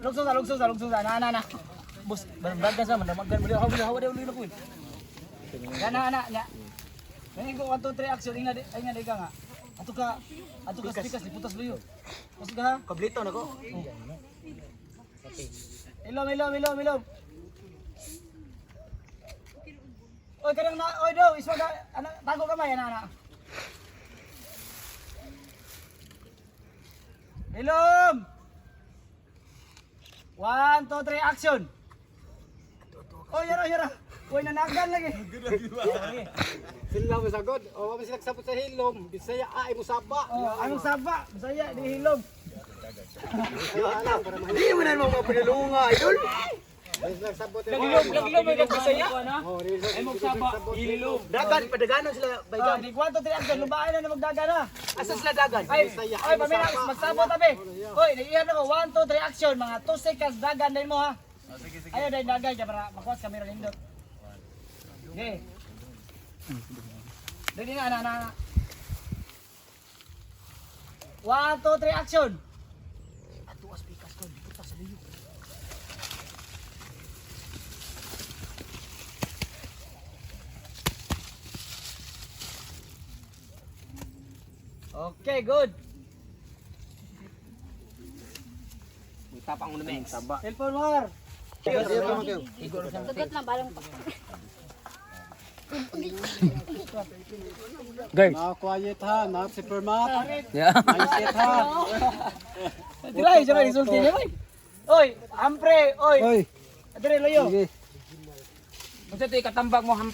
Lugsong sa. Na. Bus, barangga sa man, maggan mo hawa daw luyo ko. Kana nya. Nang ko 1 2 3 action inga di ka nga. Ato ka spikas liputas luyo. Pusga ha, Kablito na ko. Ilom. Oy, kadang na, oy daw, iswag tago kamay ana. Ilom. 1 2 3 action. Oy, yara. Oy, nanagan lagi. Sila mo sagod. O kami sila sapot sa hilom. Bisaya ay mo saba. Oh, anong saba? Bisaya di hilom. Hindi mo na mga pinulunga, idol. Laglom ay nagkasaya. Ay magsaba, ililom. Dagan, padaganon sila. Ah, di kwanto 3 action, lubahan na magdaga na. Asa sila dagan? Ay, pamina, magsabot tabi. Hoy, naiihan ako, 1, 2, 3 action, mga 2 seconds, dagan din mo ha. Ayaw dahil dagan, kaya para makuha sa camera nindot. Okay. Dali na, na. 1, 2, 3 action. Ato as pikas ko, puta sa liyo. Okay, good. Tapang mo na men. Cellphone war. Tugot na balang pa. Guard. Quiet ha, not si Permat. Yeah. Mindset ha. Dilay, siya may resulti niya, boy. Oy, ampre, oy. Oy, Adre, loyo. sige. Unsa to ikatambag mo ham?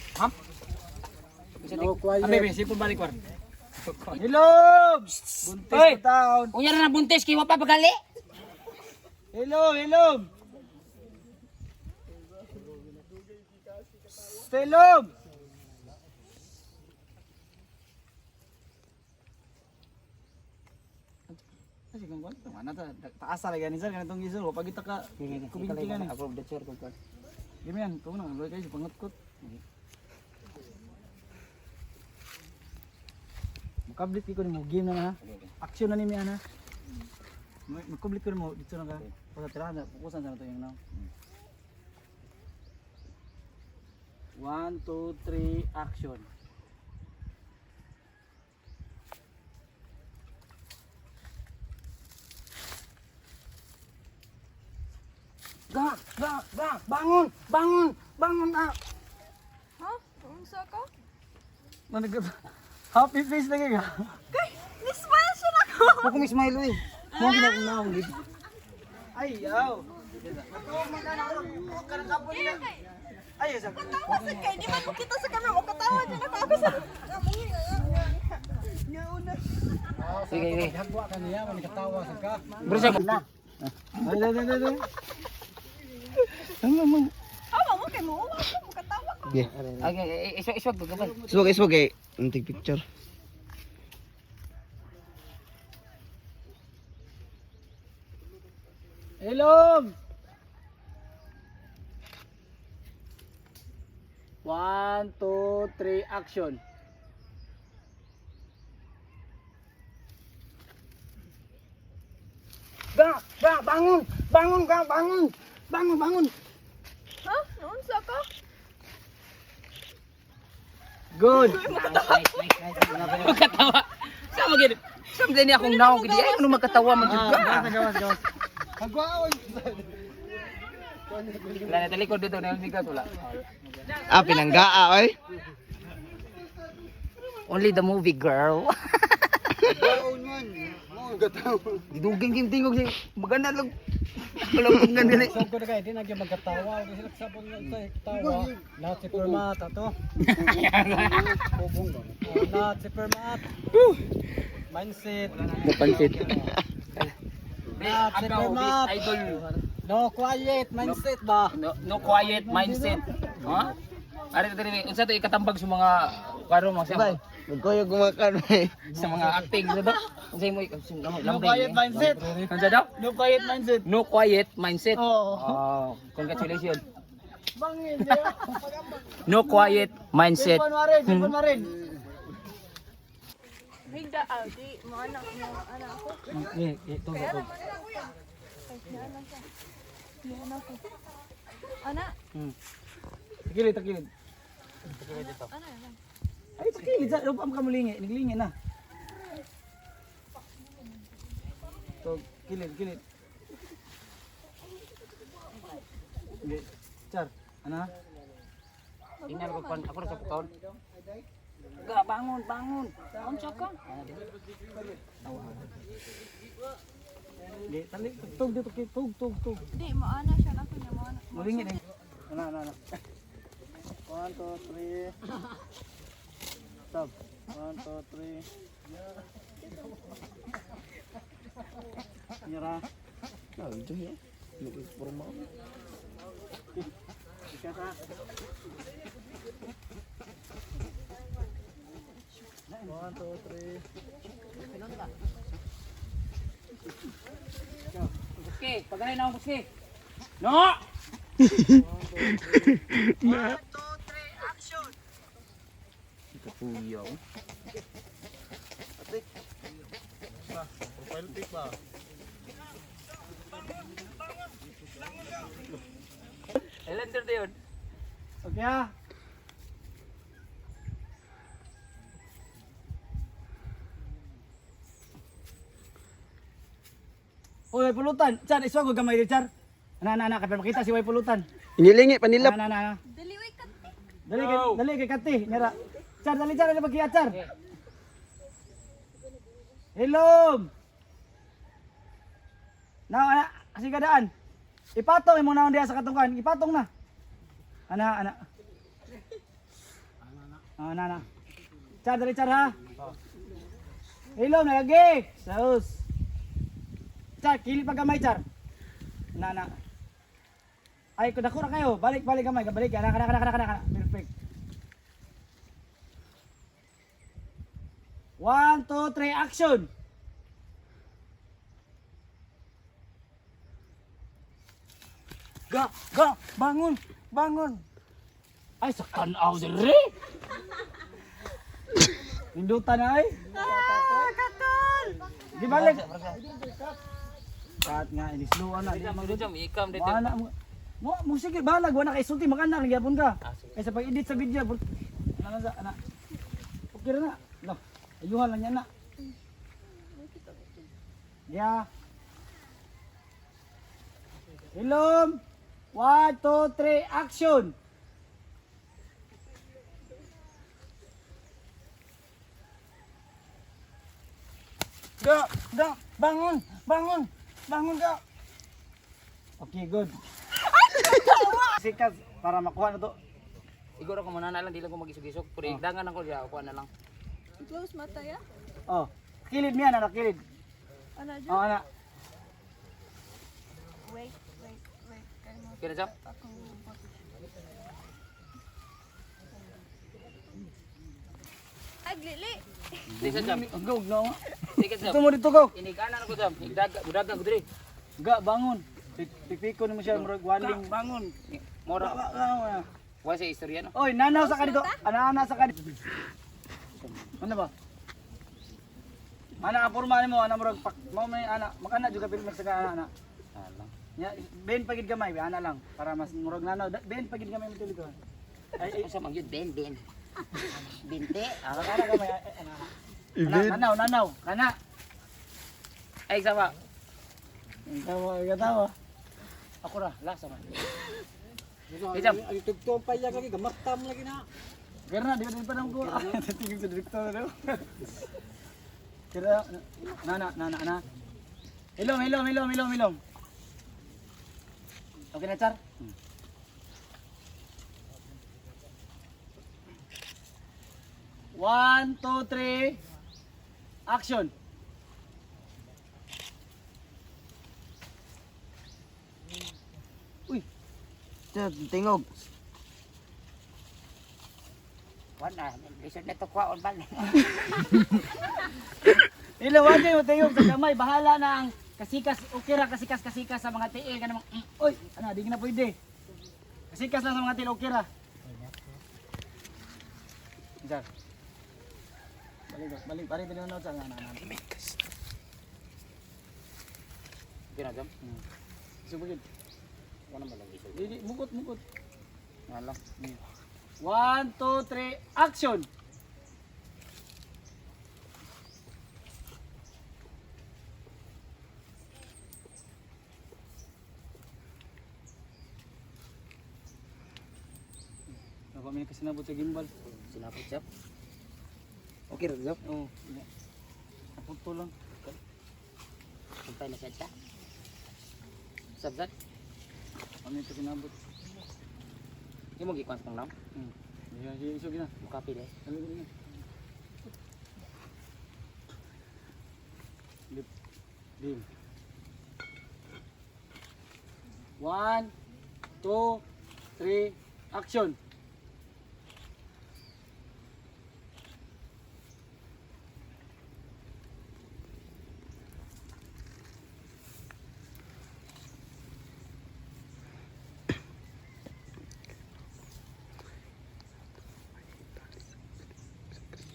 No quiet. Abi, sipon balik war. Hilom! Buntis Oy! ko taon. Unya na buntis kay wa pa pagali. Hilom! Hilom! Kasi kung kung mana ta taasa lagi ni sir kanitong gisol pag kita ka kumintingan ni. Approve the chair ko. Gimian, kung nang loy kay pangutkot. Makablit ko ni mo game na ha. Action na ni mi ana. Makablit ko mo dito na ka. Pagkatira na fokusan sa nato yung now. 1, 2, 3 action. Bangun na. Ha? Unsa ka? Managot. Happy face lagi ka. Nismile siya na ko. Ako may smile eh. Mo gina na ako gid. Ay, yaw. Ay, sa. Katawa sa kay, di man mo kita sa camera mo katawa niya na ako sa. Sige, sige. Hagwa ka niya, manikatawa sa ka. Bro, sa na. Ay. Awa mo kay mo uwa ko mo katawa ko. Okay, iswag ko gabay. Iswag eh. Take picture. Hello. 1, 2, 3 action. Bangun! Bangun! Ha? Unsa ka? Good! Magkatawa. Sama gid. Sama din akong naong gid. Ay ano magkatawa man jud ka. Gawas. Wala na talikod dito na bigat wala. Ah, pinanggaa, oy. Only the movie girl. Diduging kim tingog si maganda lang. Kalabog nga dili. Sab ko na kay, di na gyud magkatawa. Di sila sabon nga sa tawa. Not si Permat ato. Bubong ba? Not si Permat. Mindset. Napansit. Not si Permat. Idol. No quiet, mindset ba? No quiet mindset. Ha? Ari diri unsa to ikatambag sa mga karo mga sa Magkoyo gumakan eh. sa mga acting sa to. Unsa mo No quiet mindset. Unsa daw? No quiet mindset. No quiet mindset. Oo. Oh, congratulations. Bangin. No quiet mindset. Cellphone marin. Higda di mo anak ko. Ito. Ana, Takilid. ana yan. Ay, takilid. Lupam ka mulingi. Naglingi na. To, kilid. Hindi. Char, ano? Tingnan ko pan ako sa pagkaon. Ga bangun. Unsa ka? Hindi, tali. Tug. Di mo ana siya na kunya mo ana. Mulingi na. Ano. 1, 2, 3. Stop. 1, 2, 3. Nyara. Buski, pagay na ako buski. No! Profile pic ba? Islander na yun. Okay ha. Uy, may pulutan. Char, iswa ko gamay din, Char. Ana, kapag makita si way pulutan. Inilingi panilap. Ana. Daliway ka. Dali kay Kati. Nyara. Char, dali, Char. Ano magkiyat, Char? Hello! Ana, kasi kadaan. Ipatong mo na diya sa katungkan. Ipatong na. Ana. Ana. Char, dali, Char, ha? Hello, nalagi. Saus. Char, kili pa gamay, Char. Ana. Ay, kudako na kayo. Balik gamay. Balik. Ana. Perfect. 1, 2, 3, action! Ga, bangun! Ay, sa kanaw diri! Hindutan na ay! Kakal! Di balik! Kat nga, inisluan na. Jam, ikam dito. Mana mo sige balag wala kay sulti mag-anak gyapon ka. Kaysa pag-edit sa video, ana. Okay ra na. No. Ayuhan lang yan na. Yeah. Hilom. 1, 2, 3, action. Ga, bangun ga. Okay, good. Sikat para makuha na to. Siguro ako manana lang, di lang ko mag-isog-isog. Puri, dangan ako diya, ako na lang. Close mata ya. Oh, kilid niya na kilid. Ano dyan? Oh, ana. Wait. Kaya mo Kira jam? ako. Aglili. Di sa jam. Gog no. Sige jam. Ito mo dito go. Inikanan ako jam. Budagan ko diri. Ga bangon. Pipiko ni mo siya murag waling. Bangun. Mora. Wa sa istorya no. Oy, nanaw sa kanito. Ana sa kanito. Ano ba? Ana apurma nimo ana murag mo may ana makana juga film sa ana. Ya, ben pagid gamay, ana lang para mas murag nanaw. Ben pagid gamay mo tulig ko. Ay, Sa mangyud ben. Binte. ana gamay. Nanaw. Kana. Ay sama. Gatawa. Ako ra, lasa man. Ay tugtong pa iya lagi gamartam lagi na. Karena di pa nang ko. Tingin sa direktor na. Kira nana. Hilom. Okay na, Char? One, 2, 3, action! Uy! Tingog. Wala, lisod na to kwaon ba? Ilawan kayo, tayong sa gamay. Bahala na ang kasikas, okay ra kasikas sa mga tiil. Ganun, uy! Ano, di na pwede. Kasikas lang sa mga tiil, okay ra. Char. Balik, pare pinanood sa ana. Kira jam. Subugid. Wala man lang isog. Dili, mukot. Wala. 1, 2, 3, action! Ako may kasi nabot sa gimbal. Sinapot jam. Okay ra jap? Oo. Apunto lang. Sumpay na siya. Sabzat. Kami kasi nabot. Imo gikwan pang nam. Iya, isog na. Mukapi deh. Dali ko na. Dim. 1, 2, 3, action.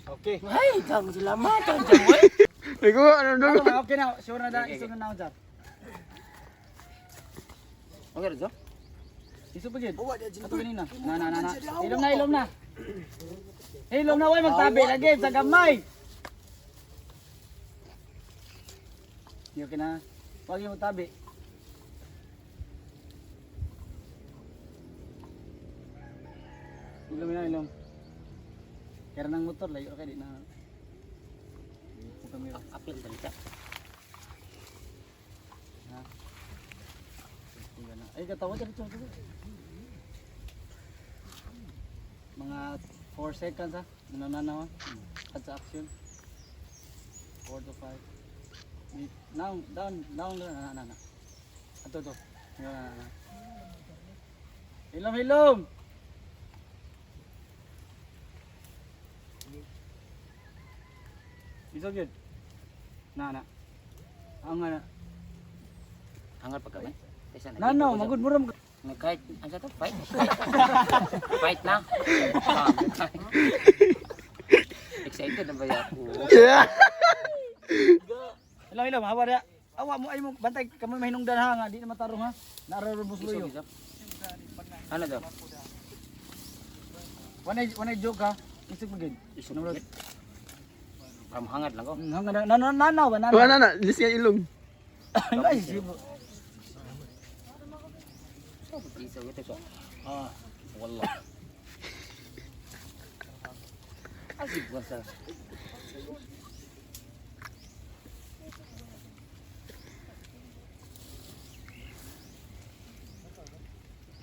Okay. Ay, dang salamatan dyan mo. Okay na, sure na na, isunod na ako dyan. Okay rin, Iso pa gid. Ato ganina. Na. Ilom na. Ilom na way magtabi lagi sa gamay. Yo kina. Wag yung magtabi. Ilom. Kaya nang motor layo kay di na. Kami Apil balik ka. ay katawa dito. Mga 4 seconds ha. Nananawa. At sa action. 4 to 5. Down. Na. Ato to. Na. Hilom. Iso good. Na. Ang na. Hangat pa kami. Nano, magud muram. Kahit, ano to? Fight? Fight na? Excited na ba ako? Hilom, hawa dia. Awa mo ay mo bantay kamo mahinungdan ha nga di na matarong ha. Nararubos luyo. Ano to? Wanay joke ha. Isig mo gid. Isunod. Hangat lang ko. Nanaw ba? Wala na, lisya ilong. Ay, sibo. Isa gitu so. Wallah. Asik bahasa.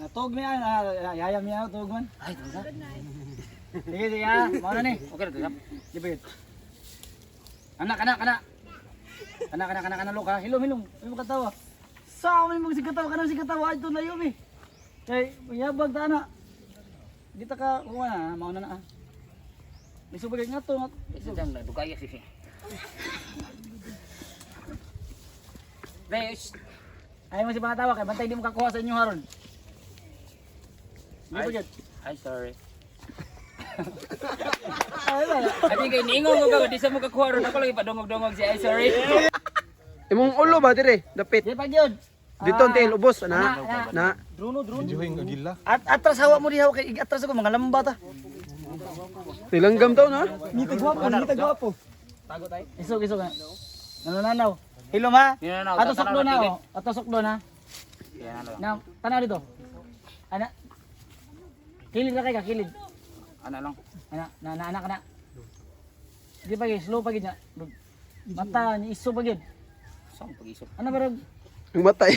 Natog niya, yayam niya tog man. Ay, tuh na. Sige ha. Mao na ni. Okay na to, Sam. Dipit. Kana loka. Hilom. Ay mo katawa. Sa amin mo si katawa ito na yumi. Kay yabag ta na. Di ta ka kuha na, mao na. Isu bagay nga to. Isa jam na dukaya sih. Besh. Ay mo si pangatawa kay bantay di mo kakuha sa inyo haron. Di bagay. Ay, sorry. Ay wala. Adi kay ningon ko di sa mo kakuha ron ako lagi padungog-dungog si ay sorry. Imong ulo ba dire? Dapit. Di pagyod. Dito ang tail ubos na. Druno. Juhing agila. At atras hawa mo diha kay atras ako mga lamba ta. Tilanggam daw na. Nita gwapo. Tago tay. Isog na. Nananaw. Hilom ha. Ninanaw, Ato tatanaw sukdo na na tigit. oh. Ato sukdo na. Yan na lang. Na tanaw dito. Ana. Kilid na kay ka kilid. Ano lang. Ana anak na. Di pa slow pa gid nya. Mata ni iso pa gid. Saan pag-isip? Ano barag Ang matay.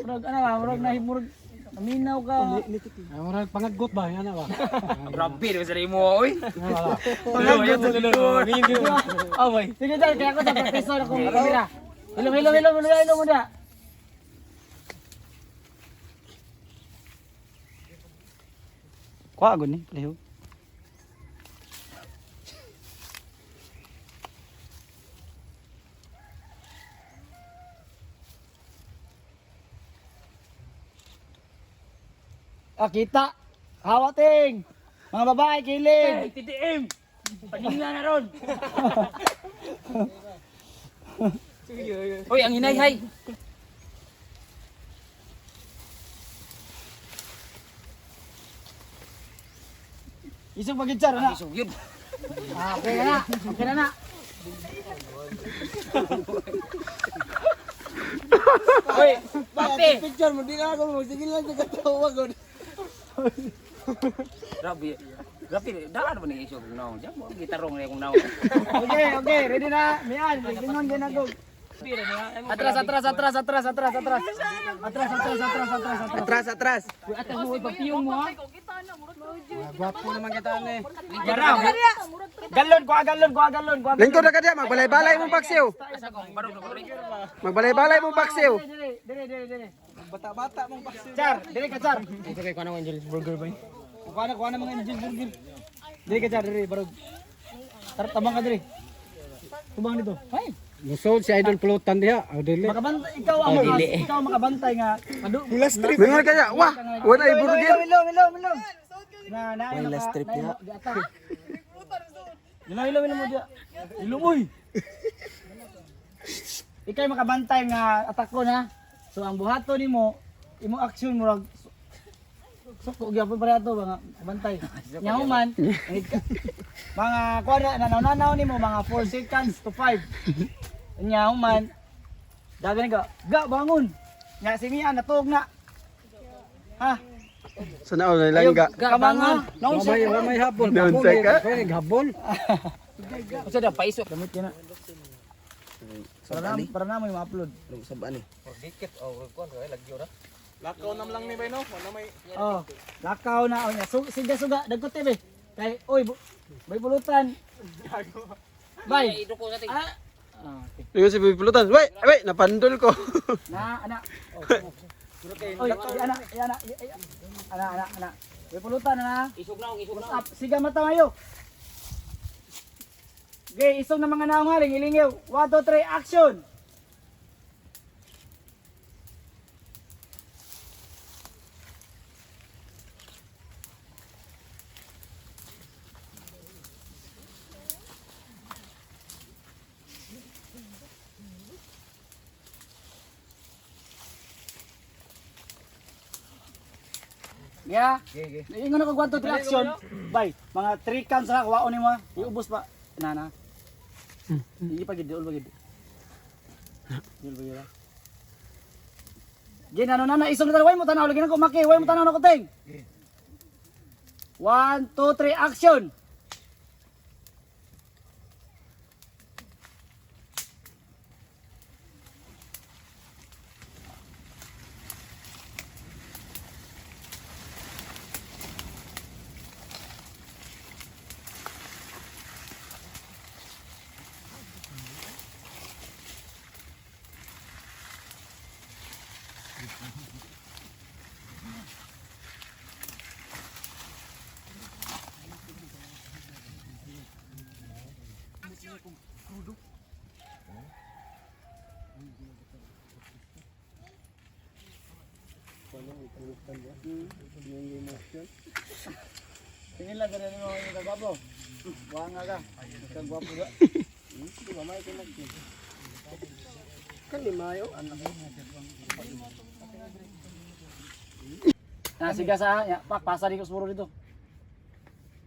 murag nahimurag naminaw ka. Ay, murag pangagot ba? Yan na ba? Grabe, di ba sa mo, oy? Pangagod sa lulur. Away. Sige dal kaya ako sa professor ako kamera. Hilom mo na. Kuha agad ni, pleho. Kita. Hawating. Mga babae, kilid. TTM! Paningla na ron! Uy, ang hinay-hay! Isog pagitsar na. Isog yun! Okay na. Uy, pati! Picture mo, di na ako mo. Sige lang, katawa ko. Grabe, daan ba ni isog naon? Diyan mo, gitarong na akong naon. Okay, ready na. Mian, gingon din ako. Atras. Atras. Uy, atas mo, pagpiyong mo ha. Kung kita na, murag Gwapo naman kita ni. Garaw. Galon, kuha galon, kuha galon, kuha galon. Lingkod na ka diya, magbalay-balay mong paksiw. Magbalay-balay mong paksiw. Dire. Bata-bata mong paksiw. Char, dire ka char. Ito kay kuha ng Angel's Burger ba? Kuha na mga engine burger. Dire ka char, dire barog. Tabang ka dire. Tubang dito. Ay, Musod si Idol Pulutan diha. O dili. makabantay ikaw ang ikaw makabantay nga. Last trip. Mingon ka diya. Wah, wala ay burger. Milo. Na last trip niya. Milo mo dia. Ilumoy. Ikay makabantay nga atak ko na. So ang buhato nimo, imo action mo rag suko gyapon para ato mga bantay. Nyahuman, mga kuwara nanaw nimo mga 4 seconds to 5. Nyahuman. Dagan ga bangon. Nya si Mia natug na. Ha? Sana ulit lang ka. Kabangon. May hapon. Doon ka? Hapon. Kasi da paiso damit na. Para na mo i-upload. Sabaan eh. Lakaw nam lang ni bay no. Wala may Oh, lakaw na o nya. Suga dagot be. Kay oy, bay pulutan. Bay. Yung si Pulutan. Wait, napandol ko. Ana. Oy, ana. Bay pulutan na. Isog na. Siga mata mayo. Okay, isog na mga naong haling ilingaw. 1 2 3 action. Yeah. Ingon ako 1 2 3 action. Bye. Mga 3 counts na kuwaon nimo. Iubos pa. Nana. Hindi pa gid, ul pa gid. Dil ba gira? Ginano na isog na way mo tanaw lagi nako maki, way mo tanaw nako ting. 1 2 3 action. Tingin lang ganun mo yung kagwapo. Wanga ka. Kagwapo ba? Di ba may kinag? Kalimayo. Siga sa ya, pasa di ko siguro dito.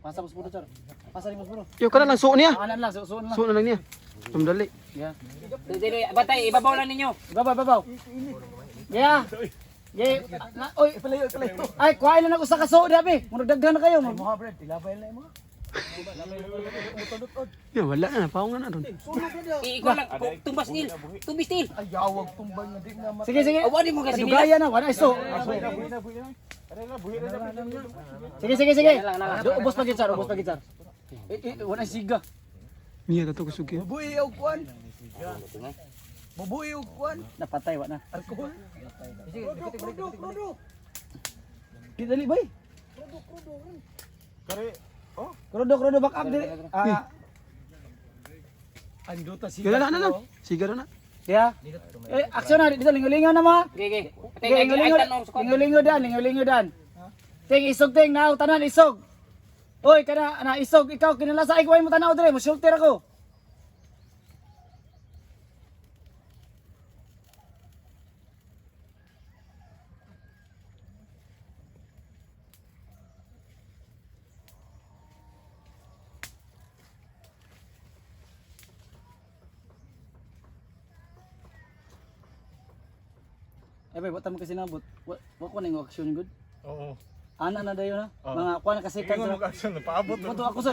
Pasa ko siguro, sir. Pasa di ko siguro. Yo, kana lang suon niya. Anan lang, suon lang. Suon na lang niya. Pamdali. Yeah. Batay, ibabaw lang ninyo. Babaw. Yeah. Yeah. Oy, palayo. Ay, kuhain lang ako sa kaso, dabi. Muna daghan na kayo. Mga bread, tilabay na mo. Yo, wala na, paong na doon. Ikaw lang, tumbas nil. Tumbis nil. Sige. Awali mo kasi nila. Dugaya na, wala iso. Sige. Ubos pa gid, sir. Wala siga. Miya ka to kusugi. Bubuhi og kuan. Napatay wa na. Alcohol. Sige. Di dali bay. Krodo back up dili. Andota siga. Gala na. Sigara na. Ya. Action na dito lingo-lingo na mo. Okay. Lingo-lingo dan. Ting isog ting na tanan isog. Oy kana ana isog ikaw kinalasa ay kuhay mo tanaw dire mo shooter ako. Eh bay, wala mo kasi nabot. Wa ko ning action good. Oo. Ana na dayo na. Mga kuan kasi kan Ingon mo ka action paabot. Moto ako sa.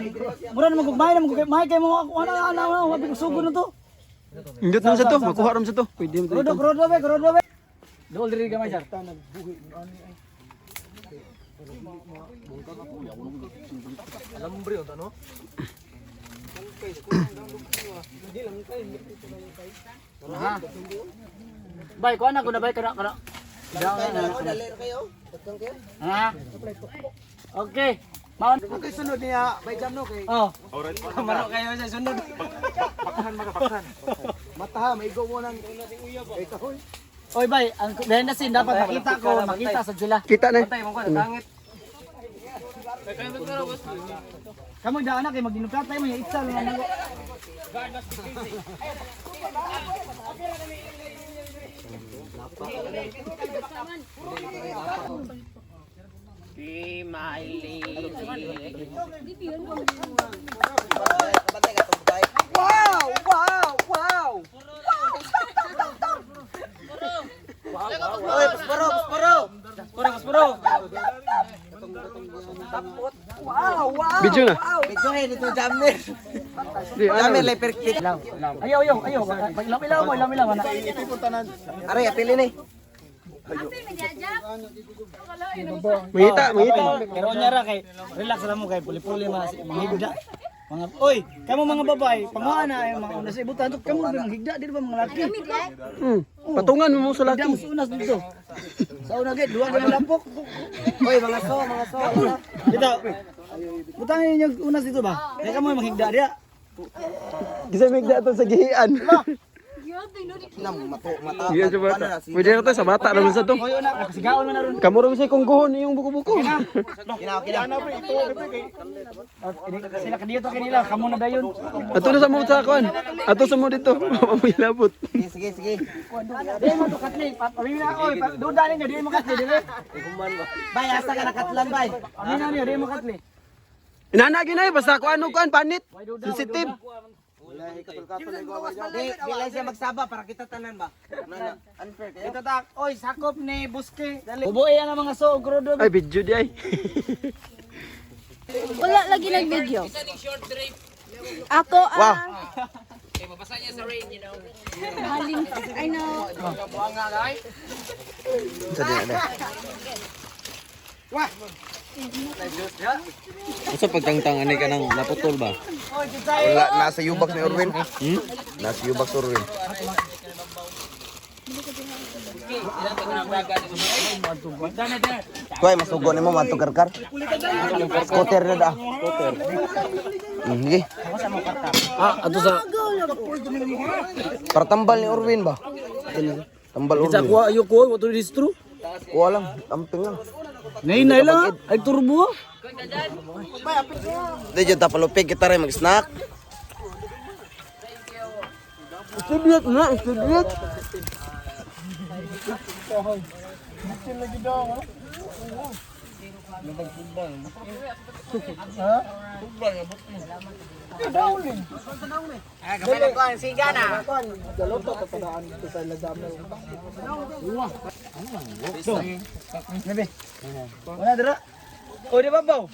Mura na magugmay na magugmay kay mo ako ana wabi ko sugod na to. Indot na sa to, makuha ram sa to. Pwede mo Krodo be. Dol diri gamay sir. Ha? Bay, kuha na ko na bay kana. Dali kayo. Ha? Okay. Maon. Okay, sunod niya. Bay jam no kay. Oh. Maro kayo sa sunod. Mata, may go mo nang kay kahoy. Oy bay, ang dahil na sin dapat makita sa sila. Kita na. Patay mo ko tangit. Kamu daan na kay magdinuplatay mo yung itsa lang nago. Be my lady. Batay ka tong bay. Wow! Wow! Wow! Oy, pasporo, pasporo. Puro. Wow, wow. Video na. Medyo dito jammer. Di, Jammer ano? lay perfect. Ayaw. Ilaw mo na. Aray, apili ni. Mangita. Pero nya ra kay relax lang mo kay puli-puli mga higda. Mga oy, kamo mga babae, panguha na ay mga unas ibutan kamo ba mga higda di ba mga laki? Patungan mo sa Higda laki. mas unas dito. Sa una gid duwa ka lampok. Oy, mga so. Dito. Butangin niyo unas dito ba? Kaya kamo mga higda dia. Gisa migda to sa gihian. Nang mata. Iya sa bata. Pwede na to sa bata naman sa to. Oy una kasigaon mo na ron. Kamu rin sa kungguhon yung buko-buko. Kinaw. Sila kadito kanila, kamo na dayon. Ato na sa mo sa kuan. Ato sa mo dito. Mamilabot. Sige. Di mo to katli. Pamina oy, duda ninyo di mo katli dire. Bay, asa ka nakatlan, bay. Pamina niyo di mo katli. Inanagin na basta kuan panit. Sensitive. Di lang siya magsaba para kita tanan ba? Unfair kayo. Ito tak, oy sakop ni Buske. Bubuhay ang mga so krodo. Ay video di ay. Wala lagi nag-video. Ako ang... Haling... I know. Sa pagtangtang ani ka nang naputol ba? Wala, nasa yubak ni Orwin. Nasa yubak si Orwin. Kuy, masugo ni mo mantugarkar. Scooter na da. Scooter. Sige. Ato sa Para tambal ni Orwin ba? Tambal Orwin. ayo ko wato distro. Kuha lang, tamping lang. Nay lang. Ay turbo. Di dyan tapalupig kita rin mag-snack. Istudiat na, istudiat. Wala dira. O di ba baw?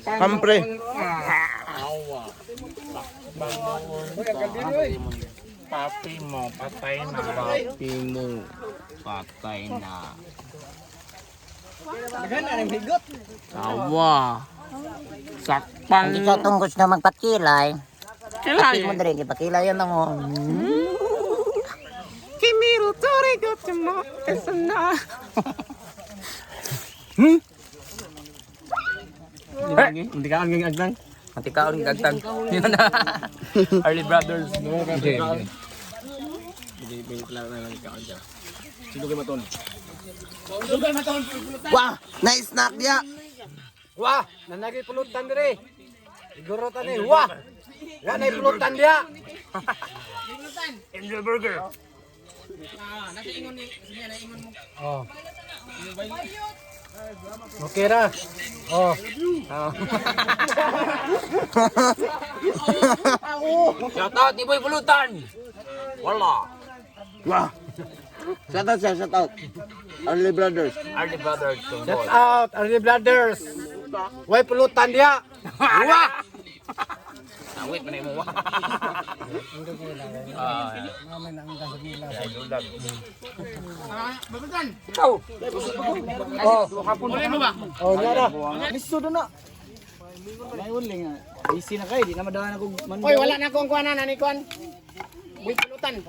Kampre. Papi mo, patay na. Tawa. Sakpan. Hindi ka tungkol na magpakilay. Pati mo na rin, ipakilay yan mo. Kimiru tori mo. Esana. Hindi ka ang agdang. Mati ka ulit gagtang. Early Brothers. Wah, na-snack dia. Wah, nanagi pulutan dire. Siguro tani, wah. Nga na pulutan dia. Enjoy burger. Oh. Okay ra. Oh. Shout out ni Boy Pulutan. Wala. Wah. Shout out. Early Brothers. Early Brothers. Shout out, Arnie Brothers. Way pulutan dia. Wah. Awit man mo. Oh, nyara. Listo doon na. May uling nga. Easy na kayo, di na madahan ako man. Oy, wala na akong kuanan ani kuan. Uy, pulutan.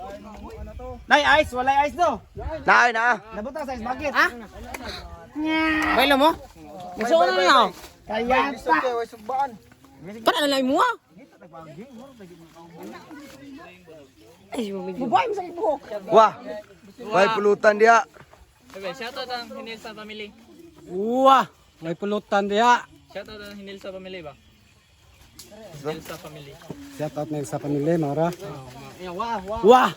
Nay, ice, wala ice do. Na. Nabuta sa ice bucket. Ha? Bailo mo? Gusto ko na niya. Kaya ta. Para na lang mo. Ay, bubay mo sa buhok. Wah. May pulutan dia. Shoutout ang Hinil sa family. Wah, may pulutan diha. Shoutout ang Hinil sa family ba? Hinil sa family. Shout out na sa pamilya, Mara. Wah!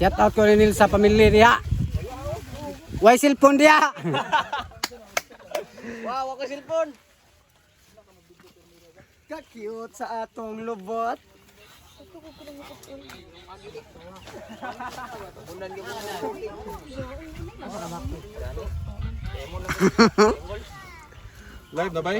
Shout out ko rin sa pamilya diha. Way cellphone diha. Wow, ako cellphone. Ka-cute sa atong lubot. Live na ba?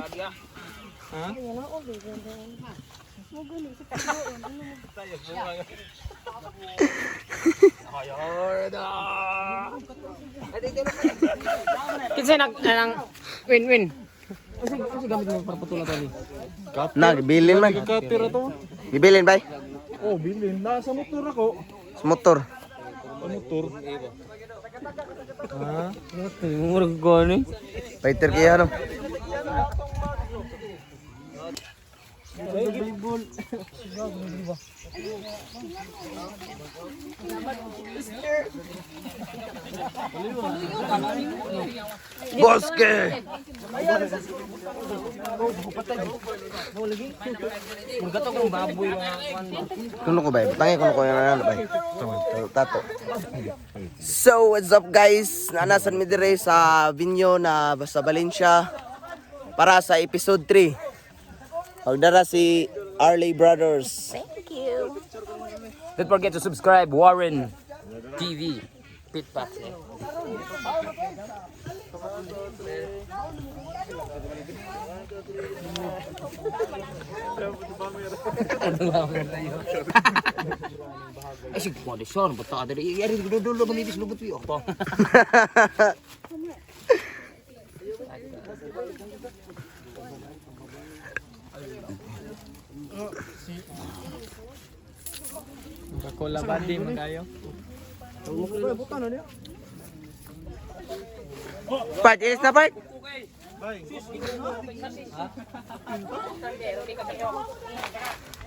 Kinsa nang win-win. Na, gibilin man. Kapira to. Gibilin bay. Oh, bilin. Nasa motor ako. Sa motor. Motor. Murag ko ni. Fighter kaya no. Boske. Kuno ko bay, tangi kuno ko yan bay. Tato. So what's up guys? Nanasan mi dire sa Vinyo na sa Valencia para sa episode 3. Magdara si Arley Brothers. Thank you. Don't forget to subscribe Warren TV. Pit Pass. Ay, sige po, Sean, bata ka dali. Iyari, dulo, manibis, lubot, wiyo. Cola body mo kayo. Part, ilis na part.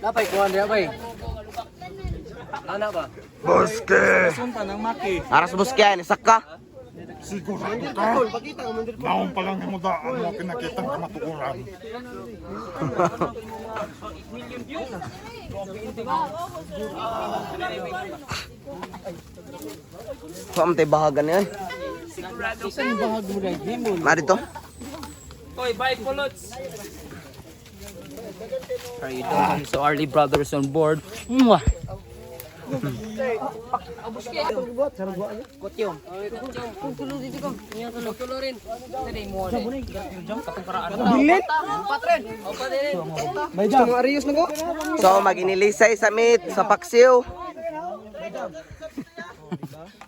Napay kuan diha bay. Ana ba? Boske. Sunta ng Maki. Aras boske yan, isak ka. Sigurado ka. Naon pa lang mo daan mo pinakita ka matukuran. Saan tayo bahagan yan? Mari to. Oy, bye, Polots! How are you doing? So, Arley Brothers on board. Mwah! So maginilisay sa meat, sa paksiw.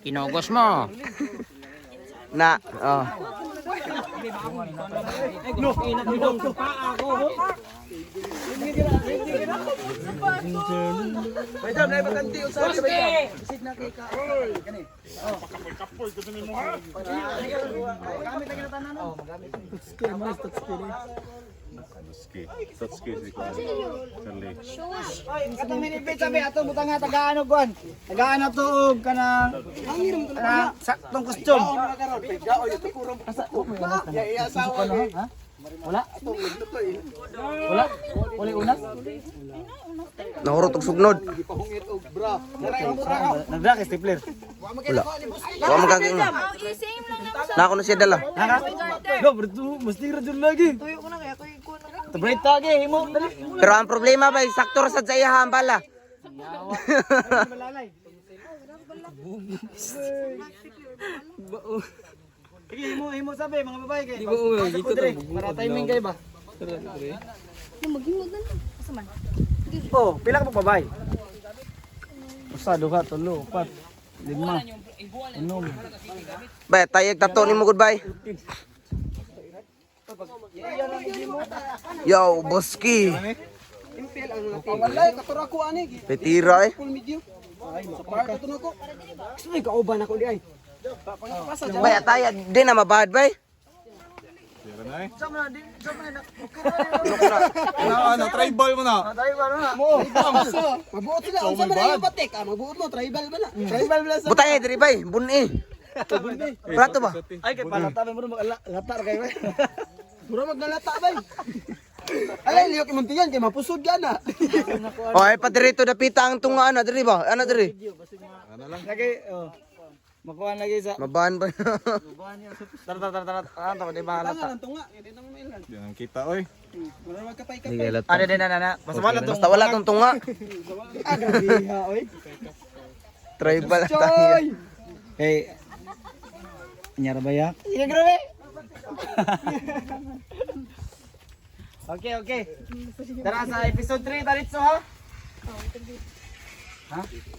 Kinogos mo! Na, oh. Madam, nay baganti usa sa bay. Kapoy ko din mo ha. Gamit lagi na tanan no. Skill mas skill. Tatski si Kali. Oy, katong minibit sabi ato butang nga tagaan og kuan. Tagaan na tuog kanang saktong costume. Wala? Wala? Wala unas? Nahurot og sugnod. Nagdra kay stapler. Wala. Wa mo kaging. Same lang naman. Na ako na siya dala. Go, bro, mesti ra jud lagi. Tuyo ko na kaya tuyo ko na. Tabret tagi himo dali. Pero ang problema ba, sakto ra sad sa iya ang bala. Sige, himo sabi mga babae kay. Di ba uwi dito para timing kay ba? Maghimod na lang. Asa man? Oh, pila ka pa bay? Usa, duha, tulo, upat, lima. Unom. Bay, tayag tato ni mo goodbye. Yo, Boski. Walay katura ko ani. Petira eh. Sa park to nako. Gusto kauban ako di ay. Bay, tayag di na mabahad bay. Ano, tribal mo na. Mabuot sila unsa man ang batik? Mabuot mo tribal ba na? Tribal ba sa? Butang diri bay, buni. Prato ba? Ay, kay palata, may muro mag-latar kayo bay. Puro magnalata bay. Ay, liyo kimuntiyan kay mapusod gana. O ay padirito dapita ang tunga ana diri ba? Ana diri. Lagi, oh. Makuha lagi sa... Mabahan ba? Tara. Ano, di ba halata? Ang tunga, hindi nang mailan. Di nang kita, oy. Wala magkapay-kapay. Sige lat. Ano din na. Basta wala to. Basta wala tong tunga. Grabe ha, oy. Tribal tayo. Choy! Eh, nyara ba ya? Iya grabe. Okay. Tara sa episode 3, taritso ha?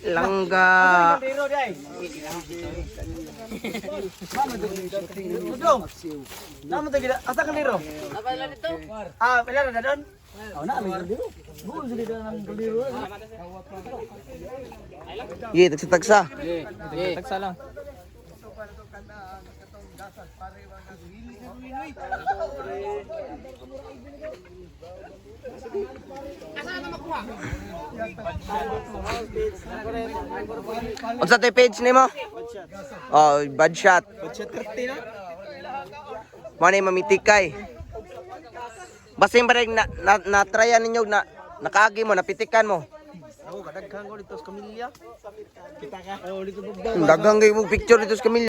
Langga. Liro di ay. Udong. Namo to gida. Asa ka liro? Apa lang ito? Ah, pila na doon? Oh, na liro. Buo sila doon ng liro. Ye, tagsa. Tagsa lang. Unsa tay page nimo? Oh, bad shot. Budget 30 na. Manay mamitikay. Basin ba na tryan ninyo na nakaagi mo, napitikan mo. Ako kadaghan ko dito sa kamilya. Kita ka. Oh, dito Daghang kay mo picture dito sa kamilya.